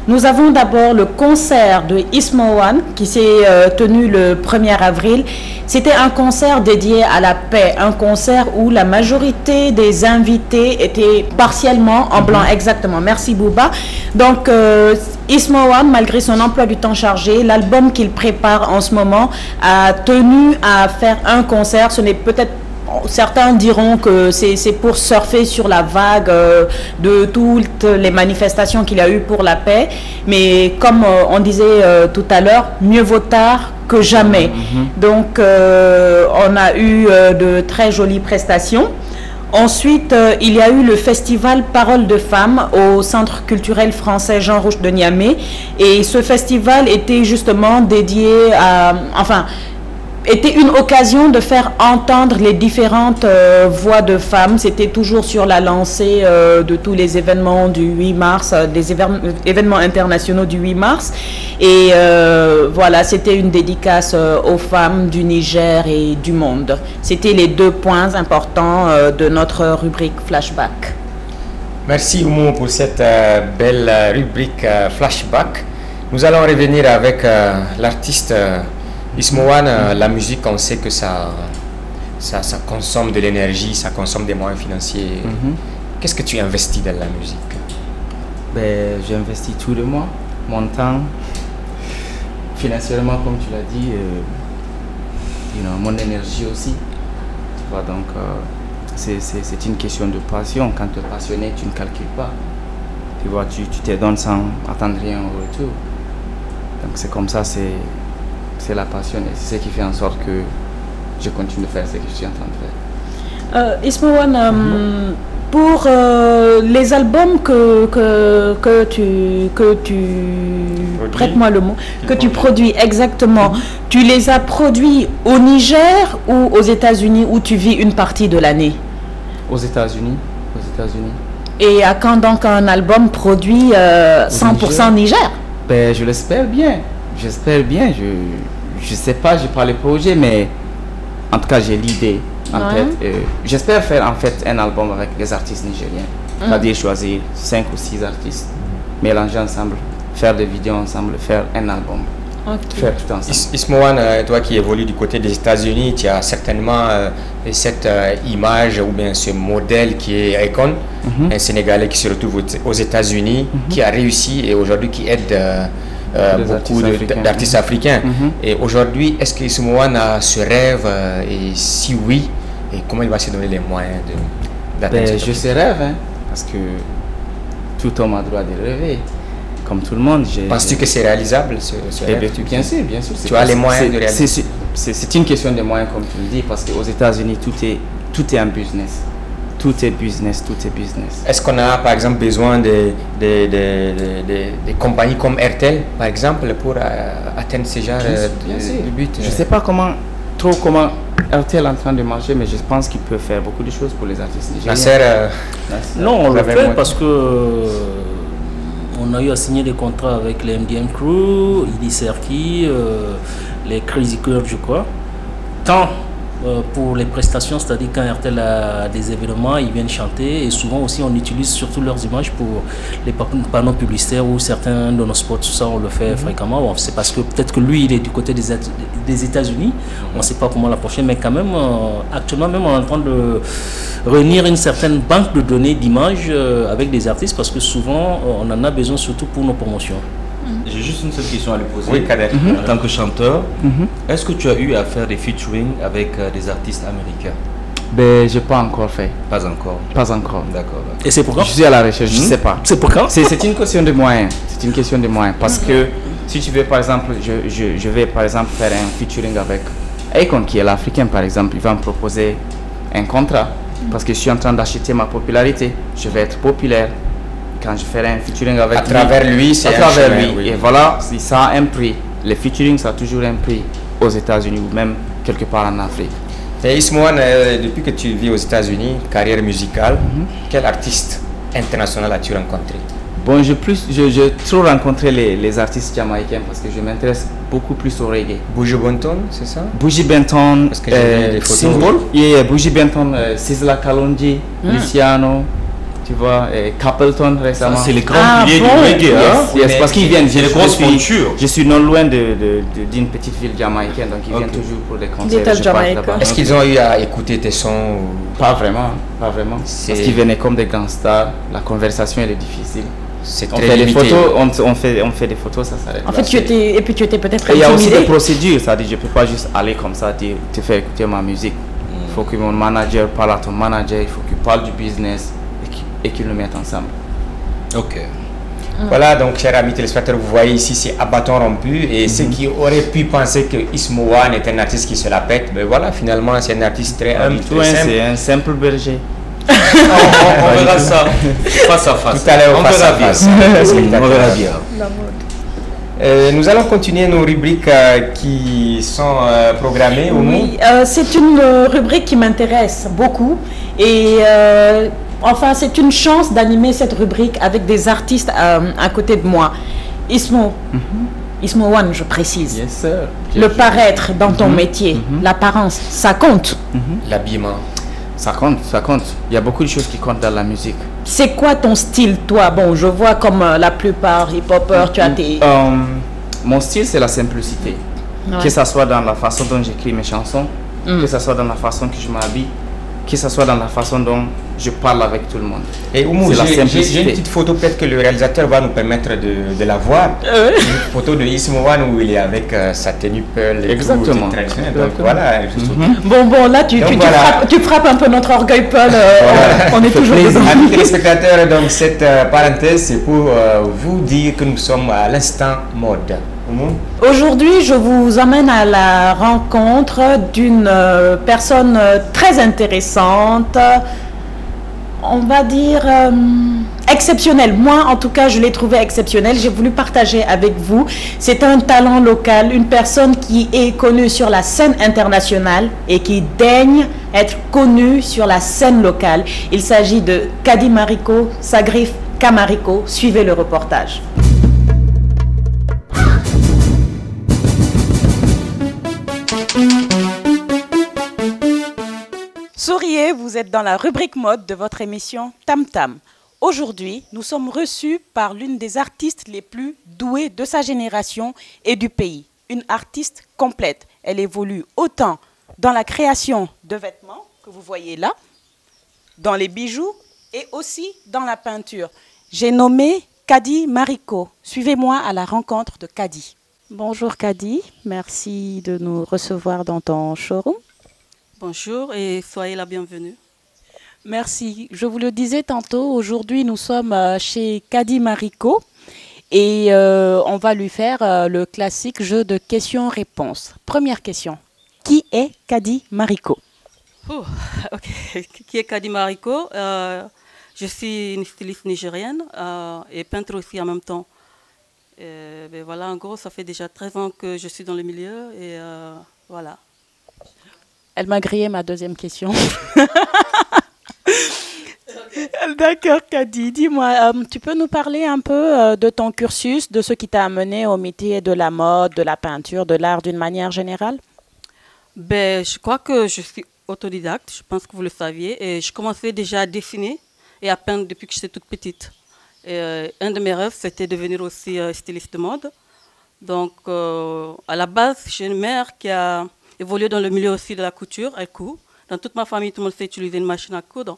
Nous avons d'abord le concert de Ismo One qui s'est tenu le 1er avril. C'était un concert dédié à la paix, un concert où la majorité des invités étaient partiellement en blanc, exactement. Merci Bouba. Donc Ismo One, malgré son emploi du temps chargé, l'album qu'il prépare en ce moment a tenu à faire un concert. Ce n'est peut-être certains diront que c'est pour surfer sur la vague de toutes les manifestations qu'il y a eu pour la paix. Mais comme on disait tout à l'heure, mieux vaut tard que jamais. Donc on a eu de très jolies prestations. Ensuite, il y a eu le festival Paroles de Femmes au Centre culturel français Jean Rouch de Niamey. Et ce festival était justement dédié à... était une occasion de faire entendre les différentes voix de femmes. C'était toujours sur la lancée de tous les événements du 8 mars, des événements internationaux du 8 mars. Et voilà, c'était une dédicace aux femmes du Niger et du monde. C'était les deux points importants de notre rubrique Flashback. Merci Oumou pour cette belle rubrique Flashback. Nous allons revenir avec l'artiste Ismo One. La musique, on sait que ça consomme de l'énergie, ça consomme des moyens financiers. Qu'est-ce que tu investis dans la musique? Ben, j'investis tous les mois, mon temps, financièrement comme tu l'as dit, mon énergie aussi. Tu vois, donc c'est une question de passion. Quand tu es passionné, tu ne calcules pas. Tu vois, tu te donnes sans attendre rien au retour. Donc c'est comme ça, c'est la passion et c'est ce qui fait en sorte que je continue de faire ce que je suis en train de faire. Ismo One, pour les albums que tu prête-moi le mot, que tu produis exactement, tu les as produits au Niger ou aux États-Unis où tu vis une partie de l'année? Aux États-Unis. Et à quand donc un album produit 100% Niger? Ben, je l'espère bien. J'espère bien. Je sais pas, j'ai pas le projet, mais en tout cas, j'ai l'idée en tête. J'espère faire en fait un album avec des artistes nigériens. C'est-à-dire choisir 5 ou 6 artistes, mélanger ensemble, faire des vidéos ensemble, faire un album. Faire tout ensemble. Ismo One, toi qui évolues du côté des États-Unis, tu as certainement cette image ou bien ce modèle qui est Akon, un Sénégalais qui se retrouve aux États-Unis, qui a réussi et aujourd'hui qui aide beaucoup d'artistes africains. Et aujourd'hui, est-ce que Ismo One a ce rêve et si oui, et comment il va se donner les moyens d'atteindre ce je sais rêve, parce que tout homme a droit de rêver. Comme tout le monde. Penses-tu que c'est réalisable ce rêve? Bien sûr, bien sûr. Tu as les moyens de réaliser. C'est une question de moyens comme tu le dis, parce qu'aux États-Unis, tout est un business. Tout est business. Est-ce qu'on a par exemple besoin des compagnies comme RTL par exemple pour atteindre ce genre de but? Je ne sais pas comment RTL est en train de marcher, mais je pense qu'il peut faire beaucoup de choses pour les artistes nigériens. Non, on le fait parce que on a eu à signer des contrats avec les MDM Crew, Idi Serki, les Crazy Curves, je crois. Tant pour les prestations, c'est-à-dire quand RTL a des événements, ils viennent chanter et souvent aussi on utilise surtout leurs images pour les panneaux publicitaires ou certains de nos spots, tout ça on le fait fréquemment. Bon, c'est parce que peut-être que lui il est du côté des États-Unis, on ne sait pas comment l'approcher, mais quand même actuellement même on est en train de réunir une certaine banque de données d'images avec des artistes parce que souvent on en a besoin surtout pour nos promotions. J'ai juste une seule question à lui poser. Oui, Kader. En tant que chanteur, est-ce que tu as eu à faire des featuring avec des artistes américains? Ben, j'ai pas encore fait. Pas encore. D'accord. Et c'est pourquoi? Je suis à la recherche, je sais pas. C'est pourquoi? C'est une question de moyens. C'est une question de moyens. Parce que si tu veux, par exemple, je vais par exemple faire un featuring avec Akon, qui est l'Africain par exemple, il va me proposer un contrat parce que je suis en train d'acheter ma popularité. Je vais être populaire quand je ferai un featuring avec lui. À travers lui, c'est à travers lui. Oui. Et voilà, ça a un prix. Les featuring, ça a toujours un prix aux États-Unis ou même quelque part en Afrique. Et Ismohan, depuis que tu vis aux États-Unis, carrière musicale, quel artiste international as-tu rencontré? Bon, j'ai trop rencontré les artistes jamaïcains parce que je m'intéresse beaucoup plus au reggae. Buju Banton, c'est ça? Buju Banton, Parce que j'ai vu des photos. Symbol. Buju Banton, Sizzla Kalonji, Luciano, tu vois, et Capleton récemment. C'est les grands piliers du reggae. Hein? Yes, parce qu'ils viennent. C'est les grosses pointures. Je suis non loin d'une petite ville jamaïcaine, donc ils viennent toujours pour des concerts. Little je passe Jamaica. là-bas. Est-ce qu'ils ont eu à écouter tes sons ou... Pas vraiment, pas vraiment. Parce qu'ils venaient comme des grands stars. La conversation elle est difficile. C'est On très fait des limité. photos, on fait des photos, ça s'arrête. En fait, tu étais peut-être Et il y a aussi des intimidé. procédures, c'est-à-dire je peux pas juste aller comme ça dire te faire écouter ma musique. Il faut que mon manager parle à ton manager, il faut qu'il parle du business et qu'ils le mettent ensemble. Ok. Voilà, donc chers amis téléspectateurs, vous voyez ici c'est à bâton rompu et ceux qui auraient pu penser que Ismohan est un artiste qui se la pète, ben voilà, finalement c'est un artiste très humble, très simple. C'est un simple berger. On verra ça face à face. Tout à l'heure, On face verra à bien. face. On verra bien. Nous allons continuer nos rubriques qui sont programmées au Oui, c'est une rubrique qui m'intéresse beaucoup et enfin c'est une chance d'animer cette rubrique avec des artistes à côté de moi. Ismohan, je précise. Yes, sir. Le paraître dans ton métier, l'apparence, ça compte. l'habillement. Ça compte, ça compte. Il y a beaucoup de choses qui comptent dans la musique. C'est quoi ton style, toi? Bon, je vois comme la plupart hip-hoppers, tu as tes... Mon style, c'est la simplicité. Ouais. Que ce soit dans la façon dont j'écris mes chansons, que ce soit dans la façon que je m'habille, que ce soit dans la façon dont je parle avec tout le monde. Et Oumou, C'est la j'ai une simplicité. petite photo, peut-être que le réalisateur va nous permettre de la voir. Une photo de Ismohan où il est avec sa tenue pearl et Exactement. tout, traditionnel. Donc voilà, juste Bon, là, tu voilà. tu frappes un peu notre orgueil, Paul. On est toujours dedans. Amis téléspectateurs, donc cette parenthèse, c'est pour vous dire que nous sommes à l'instant mode. Oumou? Aujourd'hui, je vous emmène à la rencontre d'une personne très intéressante, on va dire exceptionnelle. Moi, en tout cas, je l'ai trouvé exceptionnelle. J'ai voulu partager avec vous. C'est un talent local, une personne qui est connue sur la scène internationale et qui daigne être connue sur la scène locale. Il s'agit de Kadi Mariko, Sagrif Kamariko. Suivez le reportage. Souriez, vous êtes dans la rubrique mode de votre émission Tam Tam. Aujourd'hui, nous sommes reçus par l'une des artistes les plus douées de sa génération et du pays. Une artiste complète. Elle évolue autant dans la création de vêtements que vous voyez là, dans les bijoux et aussi dans la peinture. J'ai nommé Kadi Mariko. Suivez-moi à la rencontre de Kadi. Bonjour Kadi, merci de nous recevoir dans ton showroom. Bonjour et soyez la bienvenue. Merci. Je vous le disais tantôt, aujourd'hui nous sommes chez Kadi Mariko et on va lui faire le classique jeu de questions-réponses. Première question. Qui est Kadi Mariko? Ok. Qui est Kadi Mariko? Je suis une styliste nigérienne et peintre aussi en même temps. Ben voilà, en gros, ça fait déjà 13 ans que je suis dans le milieu et voilà. Elle m'a grillé ma deuxième question. D'accord, Kadi. Dis-moi, tu peux nous parler un peu de ton cursus, de ce qui t'a amené au métier de la mode, de la peinture, de l'art d'une manière générale? Ben, je crois que je suis autodidacte, je pense que vous le saviez, et je commençais déjà à dessiner et à peindre depuis que j'étais toute petite. Et, un de mes rêves, c'était de devenir aussi styliste de mode. Donc, à la base, j'ai une mère qui a évolué dans le milieu aussi de la couture, elle coud. Dans toute ma famille, tout le monde sait utiliser une machine à coudre.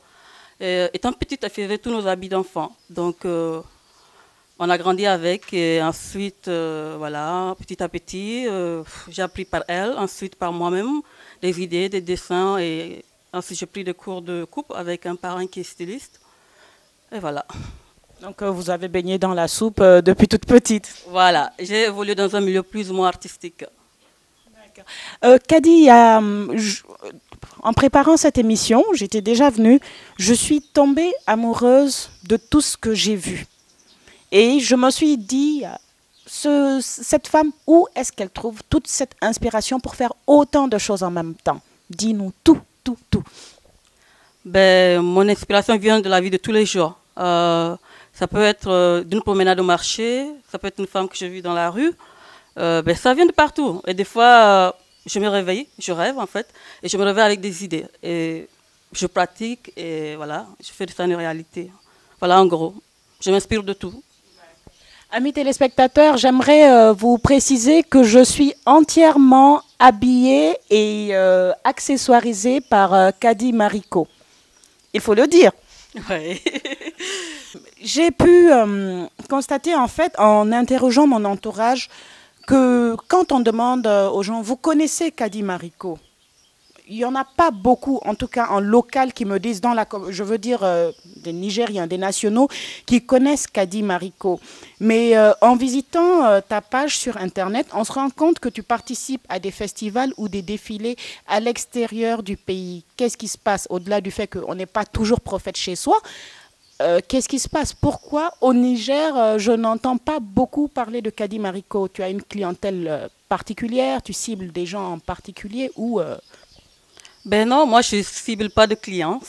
Et, étant petite, elle faisait tous nos habits d'enfants. Donc, on a grandi avec. Et ensuite, voilà, petit à petit, j'ai appris par elle, ensuite par moi-même, des idées, des dessins. Et ensuite, j'ai pris des cours de coupe avec un parrain qui est styliste. Et voilà. Donc, vous avez baigné dans la soupe depuis toute petite. Voilà, j'ai évolué dans un milieu plus ou moins artistique. Kadi, en préparant cette émission, j'étais déjà venue, je suis tombée amoureuse de tout ce que j'ai vu. Et je me suis dit, cette femme, où est-ce qu'elle trouve toute cette inspiration pour faire autant de choses en même temps? Dis-nous tout. Ben, mon inspiration vient de la vie de tous les jours. Ça peut être d'une promenade au marché, ça peut être une femme que j'ai vue dans la rue. Ben, ça vient de partout. Et des fois, je me réveille, je rêve en fait, et je me réveille avec des idées. Et je pratique et voilà, je fais de ça une réalité. Voilà en gros, je m'inspire de tout. Amis téléspectateurs, j'aimerais vous préciser que je suis entièrement habillée et accessoirisée par Kadi Mariko. Il faut le dire. Ouais. J'ai pu constater en fait, en interrogeant mon entourage, que quand on demande aux gens, vous connaissez Kadi Mariko? Il n'y en a pas beaucoup, en tout cas en local, qui me disent, je veux dire des Nigériens, des nationaux, qui connaissent Kadi Mariko. Mais en visitant ta page sur Internet, on se rend compte que tu participes à des festivals ou des défilés à l'extérieur du pays. Qu'est-ce qui se passe au-delà du fait qu'on n'est pas toujours prophète chez soi? Qu'est-ce qui se passe? Pourquoi au Niger, je n'entends pas beaucoup parler de Kadi Mariko? Tu as une clientèle particulière? Tu cibles des gens en particulier ou Ben non, moi je ne cible pas de clients.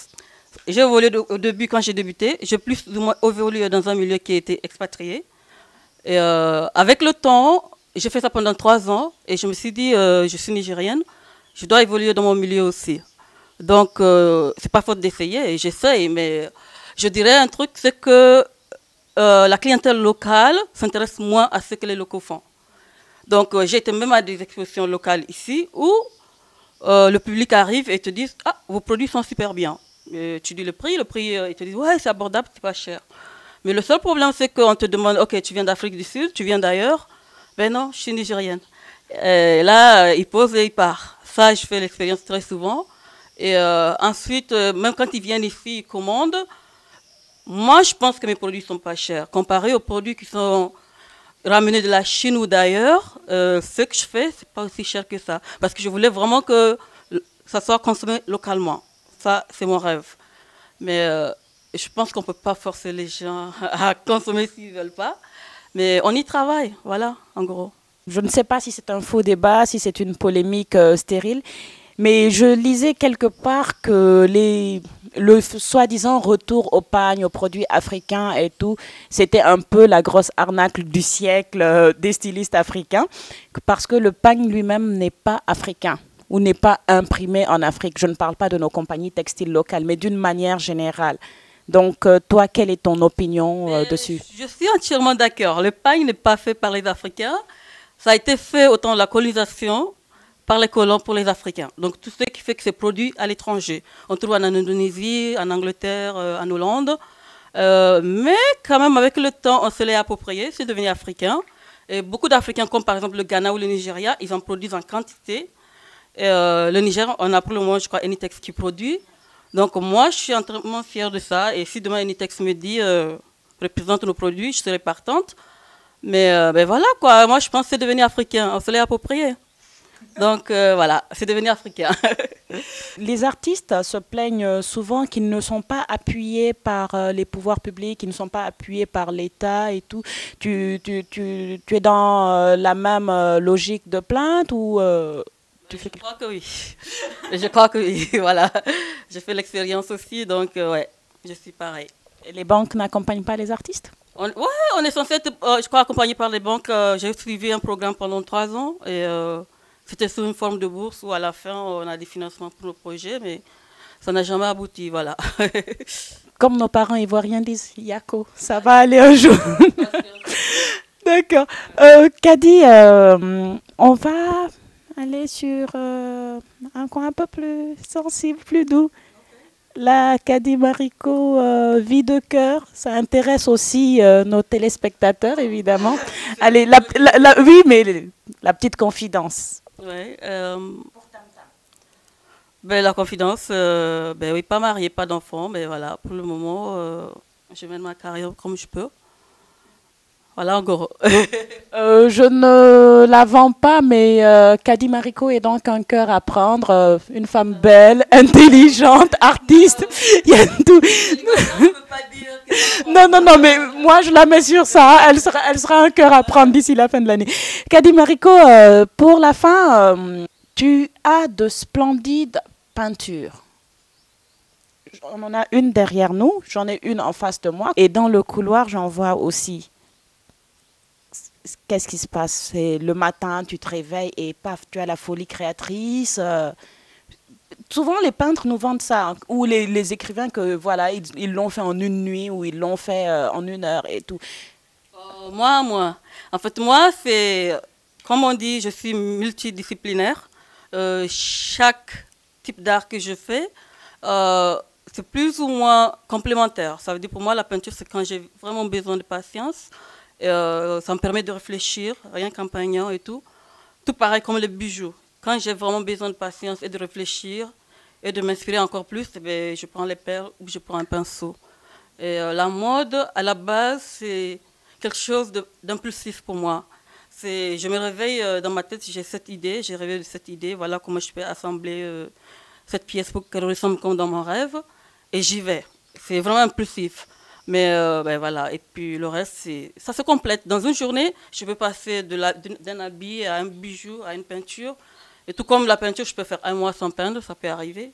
J'ai évolué au début, quand j'ai débuté, j'ai plus ou moins évolué dans un milieu qui était expatrié. Et avec le temps, j'ai fait ça pendant 3 ans et je me suis dit, je suis nigérienne, je dois évoluer dans mon milieu aussi. Donc, c'est pas faute d'essayer, et j'essaye, mais je dirais un truc, c'est que la clientèle locale s'intéresse moins à ce que les locaux font. Donc, j'ai été même à des expositions locales ici où le public arrive et te dit « Ah, vos produits sont super bien ». Tu dis le prix, ils te disent « Ouais, c'est abordable, c'est pas cher ». Mais le seul problème, c'est qu'on te demande « Ok, tu viens d'Afrique du Sud, tu viens d'ailleurs ?» Ben non, je suis nigérienne. Et là, il pose et il part. Ça, je fais l'expérience très souvent. Et ensuite, même quand ils viennent ici, ils commandent. Moi, je pense que mes produits ne sont pas chers. Comparé aux produits qui sont ramenés de la Chine ou d'ailleurs, ce que je fais, ce n'est pas aussi cher que ça. Parce que je voulais vraiment que ça soit consommé localement. Ça, c'est mon rêve. Mais je pense qu'on ne peut pas forcer les gens à consommer s'ils ne veulent pas. Mais on y travaille, voilà, en gros. Je ne sais pas si c'est un faux débat, si c'est une polémique stérile, mais je lisais quelque part que le soi-disant retour au pagne, aux produits africains et tout, c'était un peu la grosse arnaque du siècle des stylistes africains, parce que le pagne lui-même n'est pas africain ou n'est pas imprimé en Afrique. Je ne parle pas de nos compagnies textiles locales, mais d'une manière générale. Donc, toi, quelle est ton opinion dessus? Je suis entièrement d'accord. Le pagne n'est pas fait par les Africains. Ça a été fait au temps de la colonisation par les colons pour les Africains. Donc, tout ce qui fait que c'est produit à l'étranger. On trouve en Indonésie, en Angleterre, en Hollande. Mais quand même, avec le temps, on se l'est approprié. C'est devenu africain. Et beaucoup d'Africains, comme par exemple le Ghana ou le Nigeria, ils en produisent en quantité. Et, le Niger, on a pour le moment, je crois, Enitex qui produit. Donc, moi, je suis entièrement fière de ça. Et si demain, Enitex me dit, représente nos produits, je serai partante. Mais ben voilà, quoi. Moi, je pense que c'est devenu africain. On se l'est approprié. Donc, voilà, c'est devenu africain. Les artistes se plaignent souvent qu'ils ne sont pas appuyés par les pouvoirs publics, qu'ils ne sont pas appuyés par l'État et tout. Tu es dans la même logique de plainte ou... Je crois que oui. Je crois que oui, voilà. J'ai fait l'expérience aussi, donc ouais, je suis pareil. Et les banques n'accompagnent pas les artistes? Ouais, on est censé être, je crois, accompagné par les banques. J'ai suivi un programme pendant 3 ans et c'était sous une forme de bourse où à la fin, on a des financements pour nos projets, mais ça n'a jamais abouti, voilà. Comme nos parents ivoiriens disent, Yako, ça va aller un jour. D'accord. Kadi, on va... aller sur un coin un peu plus sensible, plus doux. La Kadi Mariko, vie de cœur, ça intéresse aussi nos téléspectateurs, évidemment. Allez, oui, mais la petite confidence. Ouais, ben, la confidence, ben oui, pas mariée, pas d'enfant, mais voilà, pour le moment, je mène ma carrière comme je peux. Voilà, en gros. Je ne la vends pas, mais Kadi Mariko est donc un cœur à prendre. Une femme belle, intelligente, artiste. Il y a tout. Non, mais moi je la mets sur ça. Elle sera un cœur à prendre d'ici la fin de l'année. Kadi Mariko, pour la fin, tu as de splendides peintures. On en a une derrière nous, j'en ai une en face de moi. Et dans le couloir, j'en vois aussi. Qu'est-ce qui se passe? C'est le matin, tu te réveilles et paf, tu as la folie créatrice. Souvent, les peintres nous vendent ça, hein, ou les écrivains que voilà, ils l'ont fait en une nuit ou ils l'ont fait en 1 heure et tout. Moi. En fait, moi, c'est, comme on dit, je suis multidisciplinaire. Chaque type d'art que je fais, c'est plus ou moins complémentaire. Ça veut dire pour moi, la peinture, c'est quand j'ai vraiment besoin de patience. Ça me permet de réfléchir, rien qu'en peignant et tout. Tout pareil comme les bijoux. Quand j'ai vraiment besoin de patience et de réfléchir et de m'inspirer encore plus, je prends les perles ou je prends un pinceau. Et la mode, à la base, c'est quelque chose d'impulsif pour moi. Je me réveille dans ma tête, j'ai cette idée, j'ai rêvé de cette idée, voilà comment je peux assembler cette pièce pour qu'elle ressemble comme dans mon rêve. Et j'y vais. C'est vraiment impulsif. Mais voilà, et puis le reste, ça se complète. Dans une journée, je peux passer d'un habit à un bijou, à une peinture. Et tout comme la peinture, je peux faire 1 mois sans peindre, ça peut arriver.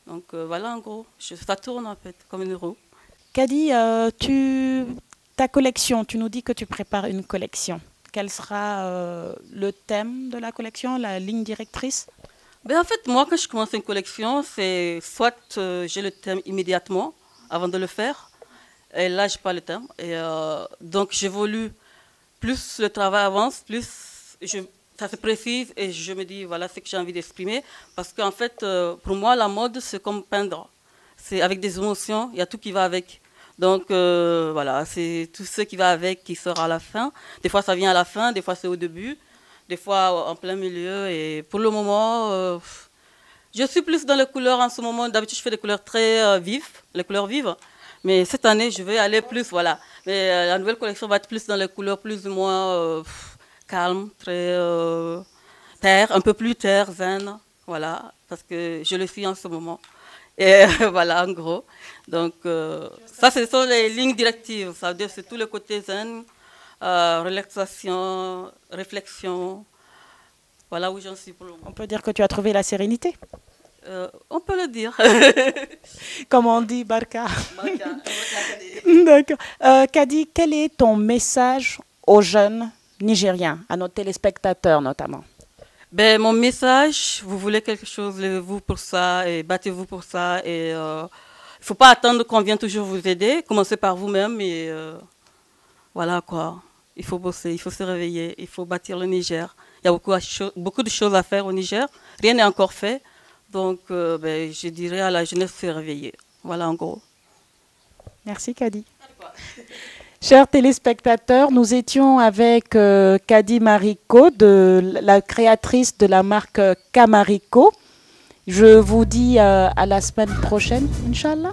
Donc voilà, en gros, ça tourne en fait, comme une roue. Kadi, ta collection, tu nous dis que tu prépares une collection. Quel sera le thème de la collection, la ligne directrice? En fait, moi, quand je commence une collection, c'est soit j'ai le thème immédiatement, avant de le faire. Et là, je n'ai pas le temps. Et donc, j'évolue. Plus le travail avance, plus ça se précise et je me dis, voilà ce que j'ai envie d'exprimer. Parce qu'en fait, pour moi, la mode, c'est comme peindre. C'est avec des émotions, il y a tout qui va avec. Donc, voilà, c'est tout ce qui va avec qui sort à la fin. Des fois, ça vient à la fin, des fois, c'est au début, des fois, en plein milieu. Et pour le moment, je suis plus dans les couleurs en ce moment. D'habitude, je fais des couleurs très vives, les couleurs vives. Mais cette année, je vais aller plus, voilà. Mais la nouvelle collection va être plus dans les couleurs plus ou moins calmes, très terre, un peu plus terre, zen, voilà. Parce que je le suis en ce moment. Et voilà, en gros. Donc, ça, ce sont les lignes directives. Ça veut dire que c'est tout le côté zen, relaxation, réflexion. Voilà où j'en suis pour le moment. On peut dire que tu as trouvé la sérénité? On peut le dire. Comme on dit, Barka. D'accord. Kadi, quel est ton message aux jeunes Nigériens, à nos téléspectateurs notamment? Mon message, vous voulez quelque chose, levez-vous pour ça et battez-vous pour ça. Et il ne faut pas attendre qu'on vienne toujours vous aider. Commencez par vous-même et voilà quoi. Il faut bosser, il faut se réveiller, il faut bâtir le Niger. Il y a beaucoup de choses à faire au Niger. Rien n'est encore fait. Donc, je dirais à la jeunesse de se réveiller. Voilà, en gros. Merci, Kadi. Chers téléspectateurs, nous étions avec Kadi Mariko, la créatrice de la marque Kamariko. Je vous dis à la semaine prochaine, Inch'Allah.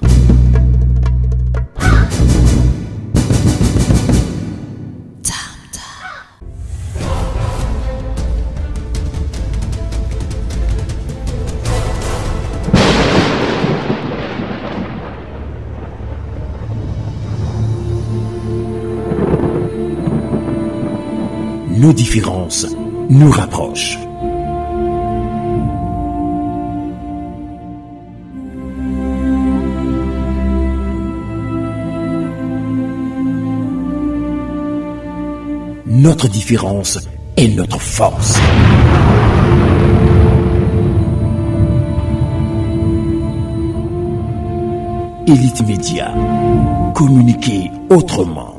Nos différences nous rapprochent. Notre différence est notre force. Élite Média. Communiquer autrement.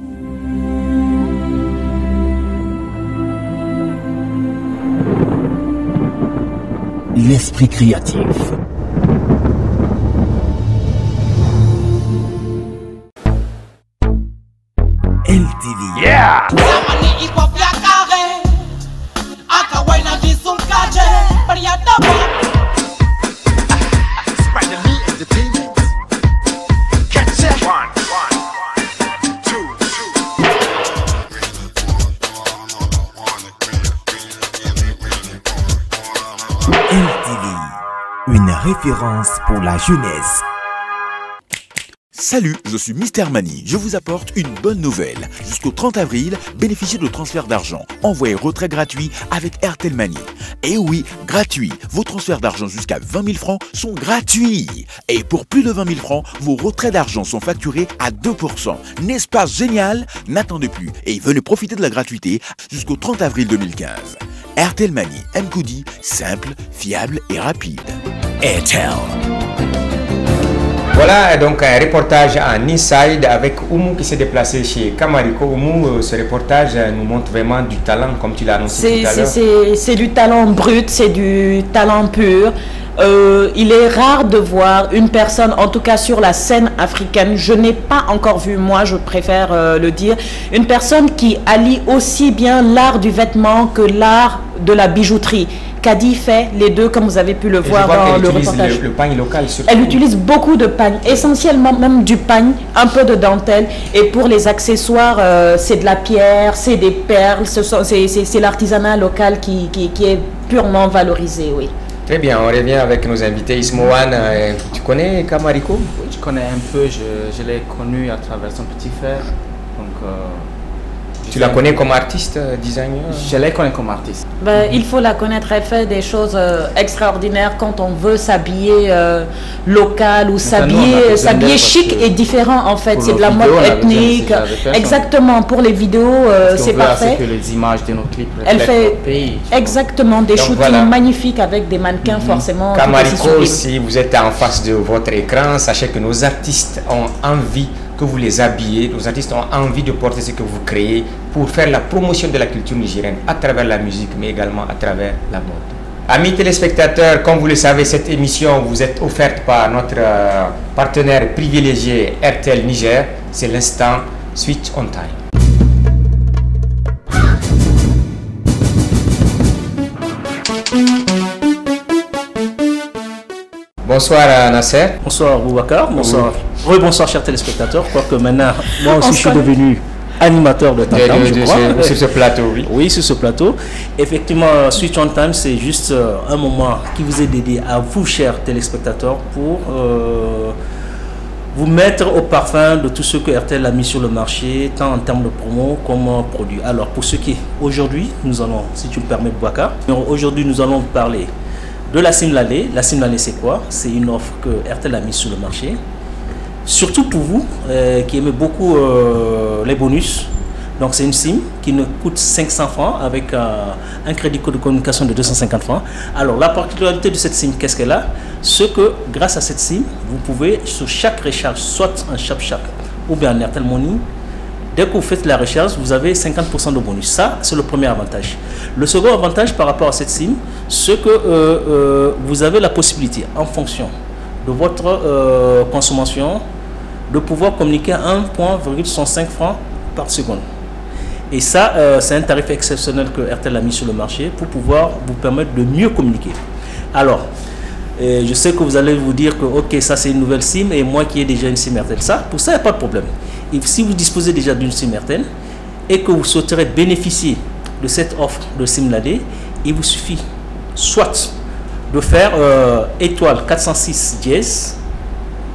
L'esprit créatif. LTV. Yeah! référence pour la jeunesse. Salut, je suis Mister Mani. Je vous apporte une bonne nouvelle. Jusqu'au 30 avril, bénéficiez de transferts d'argent. Envoyez retrait gratuit avec Airtel Money. Et oui, gratuit. Vos transferts d'argent jusqu'à 20 000 francs sont gratuits. Et pour plus de 20 000 francs, vos retraits d'argent sont facturés à 2%. N'est-ce pas génial? N'attendez plus et venez profiter de la gratuité jusqu'au 30 avril 2015. Airtel Money, Mkoudi, simple, fiable et rapide. Airtel. Voilà donc un reportage en inside avec Oumou qui s'est déplacé chez Kamariko. Oumou, ce reportage nous montre vraiment du talent comme tu l'as annoncé tout à l'heure. C'est du talent brut, c'est du talent pur. Il est rare de voir une personne, en tout cas sur la scène africaine, je n'ai pas encore vu, moi je préfère le dire, une personne qui allie aussi bien l'art du vêtement que l'art de la bijouterie. Kadi fait les deux, comme vous avez pu le voir dans le reportage. Le pagne local surtout. Elle utilise beaucoup de pagne, essentiellement même du pagne, un peu de dentelle. Et pour les accessoires, c'est de la pierre, c'est des perles, c'est l'artisanat local qui est purement valorisé, oui. Très bien, on revient avec nos invités. Ismohan, tu connais Kamariko? Oui, je connais un peu, je l'ai connu à travers son petit frère. Donc, tu la connais comme artiste, designer? Je la connais comme artiste. Ben, il faut la connaître, elle fait des choses extraordinaires quand on veut s'habiller local ou s'habiller chic et différent en fait. C'est de la mode ethnique. Exactement, pour les vidéos, c'est parfait. Que les images de nos clips elle fait exactement des shootings magnifiques avec des mannequins forcément. Kamariko, si vous êtes en face de votre écran, sachez que nos artistes ont envie que vous les habillez, nos artistes ont envie de porter ce que vous créez pour faire la promotion de la culture nigérienne à travers la musique, mais également à travers la mode. Amis téléspectateurs, comme vous le savez, cette émission vous est offerte par notre partenaire privilégié RTL Niger. C'est l'instant Switch on Time. Bonsoir Nasser. Bonsoir Boubacar, bonsoir. Bonsoir chers téléspectateurs. Je crois que maintenant, moi aussi je suis devenu animateur de Tam Tam, je crois. Sur ce plateau, oui. Oui, sur ce plateau. Effectivement, Switch on Time, c'est juste un moment qui vous est dédié à vous, chers téléspectateurs, pour vous mettre au parfum de tout ce que RTL a mis sur le marché, tant en termes de promo comme produit. Alors, pour ce qui est aujourd'hui, nous allons, si tu me permets Boubacar, aujourd'hui nous allons vous parler de la SIM Lalé. La SIM Lalé, c'est quoi? C'est une offre que RTL a mise sur le marché. Surtout pour vous qui aimez beaucoup les bonus. Donc c'est une SIM qui ne coûte 500 francs avec un crédit de communication de 250 francs. Alors la particularité de cette SIM, qu'est-ce qu'elle a? C'est que grâce à cette SIM, vous pouvez sur chaque recharge, soit en Chap ou bien en RTL Money, dès que vous faites la recharge, vous avez 50% de bonus. Ça, c'est le premier avantage. Le second avantage par rapport à cette SIM, c'est que vous avez la possibilité, en fonction de votre consommation, de pouvoir communiquer à 1,65 francs par seconde. Et ça, c'est un tarif exceptionnel que RTL a mis sur le marché pour pouvoir vous permettre de mieux communiquer. Alors, je sais que vous allez vous dire que ok, ça c'est une nouvelle SIM et moi qui ai déjà une SIM RTL, ça, pour ça il n'y a pas de problème. Et si vous disposez déjà d'une SIM RTL et que vous souhaiterez bénéficier de cette offre de SIM Ladé, il vous suffit soit de faire étoile 406 dièse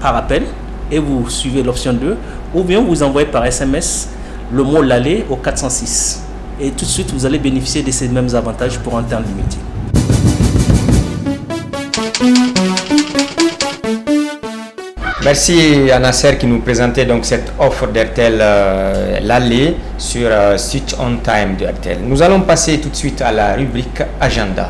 par appel et vous suivez l'option 2, ou bien vous envoyez par SMS le mot Lalé au 406 et tout de suite vous allez bénéficier de ces mêmes avantages pour un temps limité. Merci à Nasser qui nous présentait donc cette offre d'RTL Lalé sur Switch on Time de RTL. Nous allons passer tout de suite à la rubrique Agenda.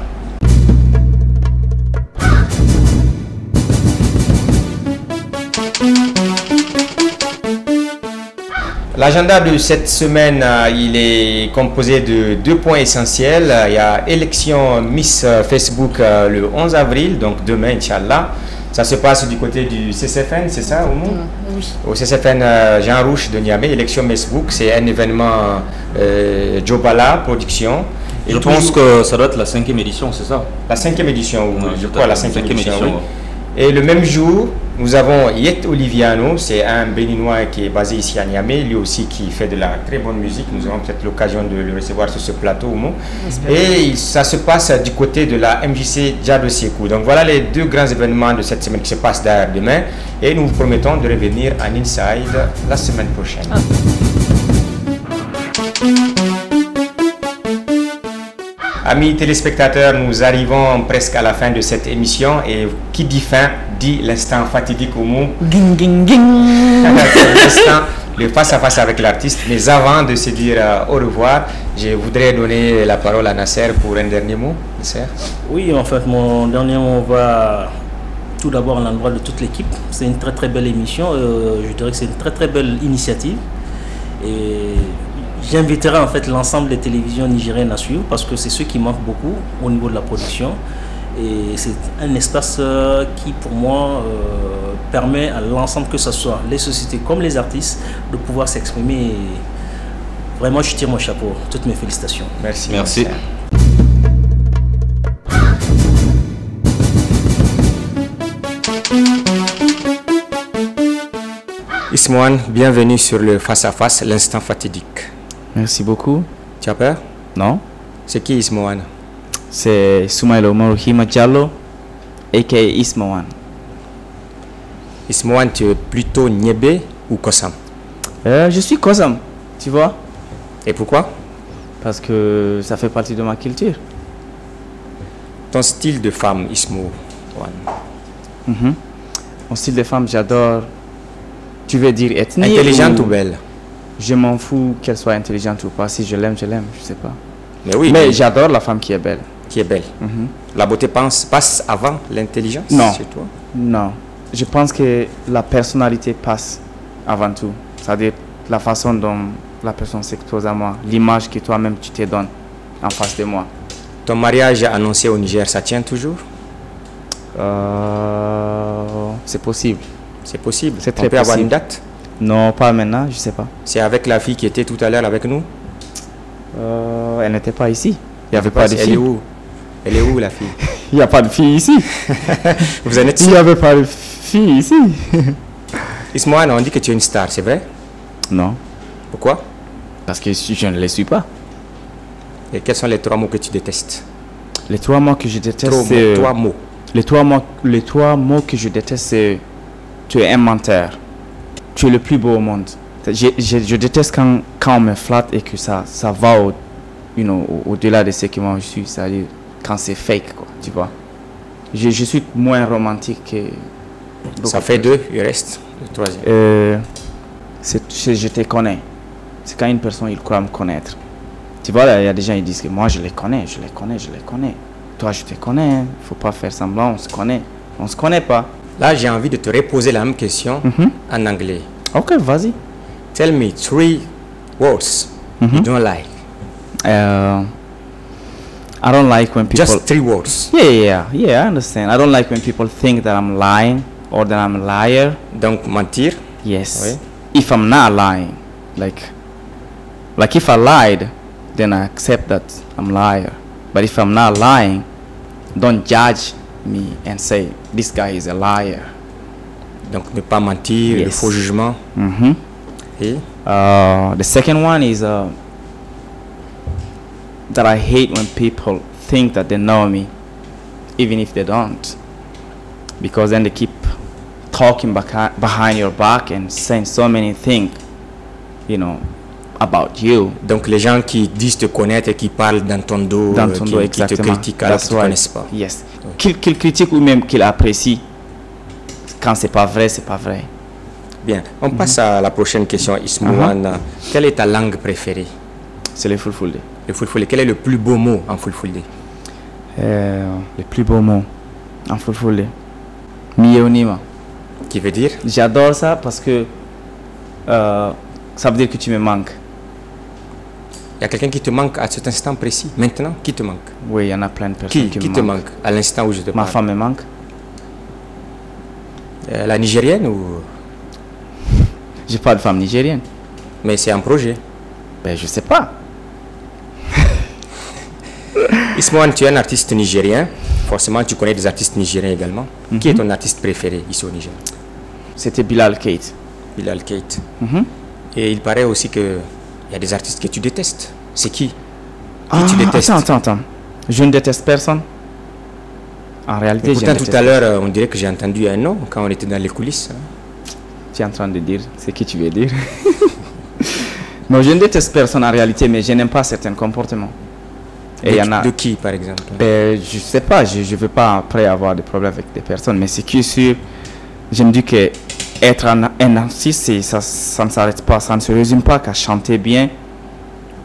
L'agenda de cette semaine, il est composé de 2 points essentiels. Il y a élection Miss Facebook le 11 avril, donc demain, Inch'Allah. Ça se passe du côté du CCFN, c'est ça, Oumou? Oui. Au CCFN Jean Rouch de Niamey, élection Miss Facebook, c'est un événement Jobala Production. Et je pense que ça doit être la 5e édition, c'est ça? La 5e édition, je crois la 5e édition. Oui. Et le même jour, nous avons Yet Oliviano, c'est un Béninois qui est basé ici à Niamey, lui aussi qui fait de la très bonne musique. Nous aurons peut-être l'occasion de le recevoir sur ce plateau au Mont. Et ça se passe du côté de la MJC Djado Sekou. Donc voilà les deux grands événements de cette semaine qui se passent derrière demain. Et nous vous promettons de revenir en Inside la semaine prochaine. Amis téléspectateurs, nous arrivons presque à la fin de cette émission et qui dit fin dit l'instant fatidique au mot. Ging, ging, ging. L'instant, le face-à-face avec l'artiste. Mais avant de se dire au revoir, je voudrais donner la parole à Nasser pour un dernier mot. Nasser. Oui, en fait, mon dernier mot va tout d'abord à l'endroit de toute l'équipe. C'est une très très belle émission. Je dirais que c'est une très très belle initiative. Et j'inviterai en fait l'ensemble des télévisions nigériennes à suivre parce que c'est ce qui manque beaucoup au niveau de la production. Et c'est un espace qui pour moi permet à l'ensemble, que ce soit les sociétés comme les artistes, de pouvoir s'exprimer. Vraiment, je tire mon chapeau. Toutes mes félicitations. Merci. Merci. Ismohan, bienvenue sur le face-à-face, l'instant fatidique. Merci beaucoup. Tu as peur? Non. C'est qui Ismohan? C'est Soumaïla Oumar Hima Diallo, a.k.a. Ismohan. Ismohan, tu es plutôt Niébé ou Kossam? Je suis Kossam, tu vois. Et pourquoi? Parce que ça fait partie de ma culture. Ton style de femme, Ismohan? Mon style de femme, j'adore. Tu veux dire ethnie? Intelligente ou belle? Je m'en fous qu'elle soit intelligente ou pas. Si je l'aime, je sais pas. Mais oui. Mais j'adore la femme qui est belle. Qui est belle. La beauté passe avant l'intelligence? Non. Chez toi? Non. Je pense que la personnalité passe avant tout. C'est-à-dire la façon dont la personne s'expose à moi, l'image que toi-même tu te donnes en face de moi. Ton mariage annoncé au Niger, ça tient toujours? C'est possible. C'est possible. C'est très On peut avoir une possible. date? Non, pas maintenant, je sais pas. C'est avec la fille qui était tout à l'heure avec nous? Elle n'était pas ici. Il n'y avait pas de Elle fille. est où? Elle est où la fille? Il n'y a pas de fille ici. Vous en êtes Il sûr? n'y avait pas de fille ici. Ismohan, on dit que tu es une star, c'est vrai? Non. Pourquoi? Parce que je ne les suis pas. Et quels sont les 3 mots que tu détestes? Les 3 mots que je déteste, c'est... 3 mots. Les trois mots que je déteste, c'est... Tu es un menteur. Tu es le plus beau au monde. Je déteste quand on me flatte et que ça va au-delà de ce que moi je suis. C'est-à-dire quand c'est fake, quoi, tu vois. Je suis moins romantique que... Ça fait 2, il reste le 3e. Je te connais. C'est quand une personne, il croit me connaître. Tu vois, il y a des gens qui disent que moi, je les connais. Toi, je te connais. Il ne faut pas faire semblant, on se connaît. On ne se connaît pas. Là, j'ai envie de te reposer la même question en anglais. Ok, vas-y. Tell me 3 words you don't like. I don't like when people... Just 3 words. Yeah, I understand. I don't like when people think that I'm lying or that I'm a liar. Donc, mentir. Yes. Oui. If I'm not lying, like if I lied, then I accept that I'm a liar. But if I'm not lying, don't judge me and say this guy is a liar. Donc, ne pas mentir, le faux jugement. Et the second one is that I hate when people think that they know me, even if they don't, because then they keep talking behind your back and saying so many things, about you. Donc les gens qui disent te connaître et qui parlent dans ton dos, qui te critiquent alors qu'ils ne te connaissent pas. Yes. Qu'ils critiquent ou même qu'ils apprécient. Quand c'est pas vrai, c'est pas vrai. Bien. On passe à la prochaine question, Ismohan. Quelle est ta langue préférée? C'est le Fulfulde. Le Fulfulde. Quel est le plus beau mot en Fulfulde? Le plus beau mot en Fulfulde. Miyeonima. Qui veut dire? J'adore ça parce que ça veut dire que tu me manques. Il y a quelqu'un qui te manque à cet instant précis, maintenant? Qui te manque? Oui, il y en a plein de personnes qui me te manque à l'instant où je te parle? Ma femme me manque. La nigérienne ou? J'ai pas de femme nigérienne. Mais c'est un projet. Ben, je sais pas. Ismohan, tu es un artiste nigérien. Forcément, tu connais des artistes nigériens également. Qui est ton artiste préféré ici au Niger? C'était Bilal Keita. Bilal Keita. Et il paraît aussi qu'il y a des artistes que tu détestes. C'est qui? Tu détestes? Attends. Je ne déteste personne. En réalité, pourtant, tout à l'heure, on dirait que j'ai entendu un nom quand on était dans les coulisses. Tu es en train de dire ce que tu veux dire. Non, je ne déteste personne en réalité, mais je n'aime pas certains comportements. Et de qui, par exemple? Je ne sais pas, je ne veux pas après avoir des problèmes avec des personnes, mais ce qui est sûr, je me dis que être un artiste, ça ne s'arrête pas, ça ne se résume pas qu'à chanter bien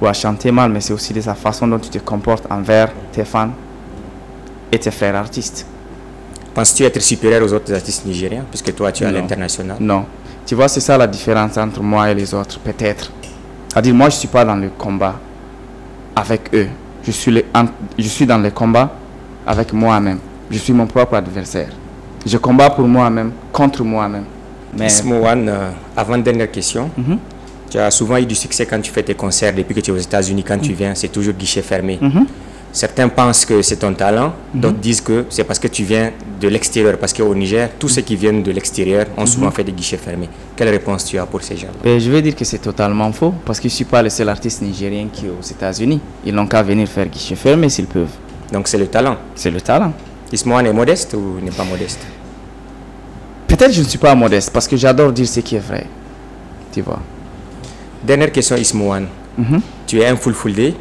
ou à chanter mal, mais c'est aussi de sa façon dont tu te comportes envers tes fans et tes frères artistes. Penses-tu être supérieur aux autres artistes nigériens, puisque toi tu es à l'international? Non. Tu vois, c'est ça la différence entre moi et les autres, peut-être. C'est-à-dire, moi je ne suis pas dans le combat avec eux. Je suis dans le combat avec moi-même. Je suis mon propre adversaire. Je combats pour moi-même, contre moi-même. Ismo One, avant-dernière question. Tu as souvent eu du succès quand tu fais tes concerts, depuis que tu es aux États-Unis, quand tu viens, c'est toujours guichet fermé. Certains pensent que c'est ton talent, d'autres disent que c'est parce que tu viens de l'extérieur, parce qu'au Niger, tous ceux qui viennent de l'extérieur ont souvent fait des guichets fermés. Quelle réponse tu as pour ces gens-là? Je veux dire que c'est totalement faux, parce que je ne suis pas le seul artiste nigérien qui est aux États-Unis. Ils n'ont qu'à venir faire guichet fermé s'ils peuvent. Donc c'est le talent? C'est le talent. Ismo One est modeste ou n'est pas modeste? Peut-être je ne suis pas modeste, parce que j'adore dire ce qui est vrai. Tu vois. Dernière question, Ismo One. Tu es un full day.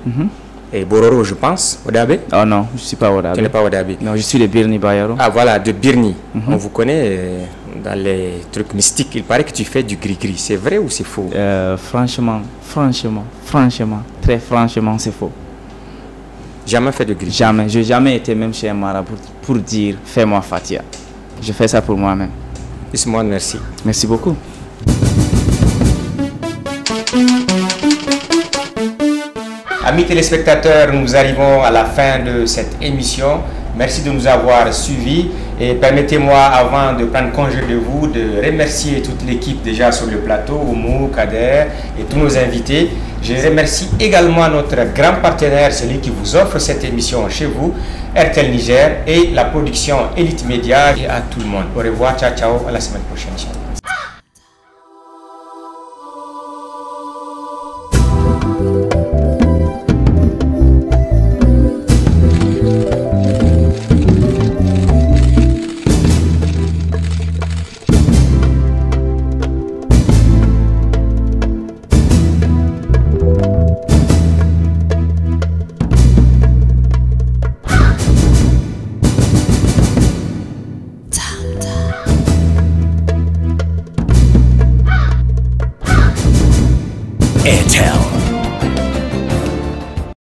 Et Bororo, je pense, Odabe? Oh non, je ne suis pas Odabe. Tu n'es pas Odabe? Non, je suis de Birni Bayero. Ah voilà, de Birni. On vous connaît dans les trucs mystiques. Il paraît que tu fais du gris-gris. C'est vrai ou c'est faux? Franchement, très franchement, c'est faux. Jamais fait de gris? Jamais. Je n'ai jamais été même chez un marabout pour dire « fais-moi Fatia ». Je fais ça pour moi-même. Ismo, merci. Merci beaucoup. Amis téléspectateurs, nous arrivons à la fin de cette émission. Merci de nous avoir suivis et permettez-moi, avant de prendre congé de vous, de remercier toute l'équipe déjà sur le plateau, Oumou, Kader et tous nos invités. Je remercie également notre grand partenaire, celui qui vous offre cette émission chez vous, RTL Niger, et la production Elite Media, et à tout le monde. Au revoir, ciao, ciao, à la semaine prochaine.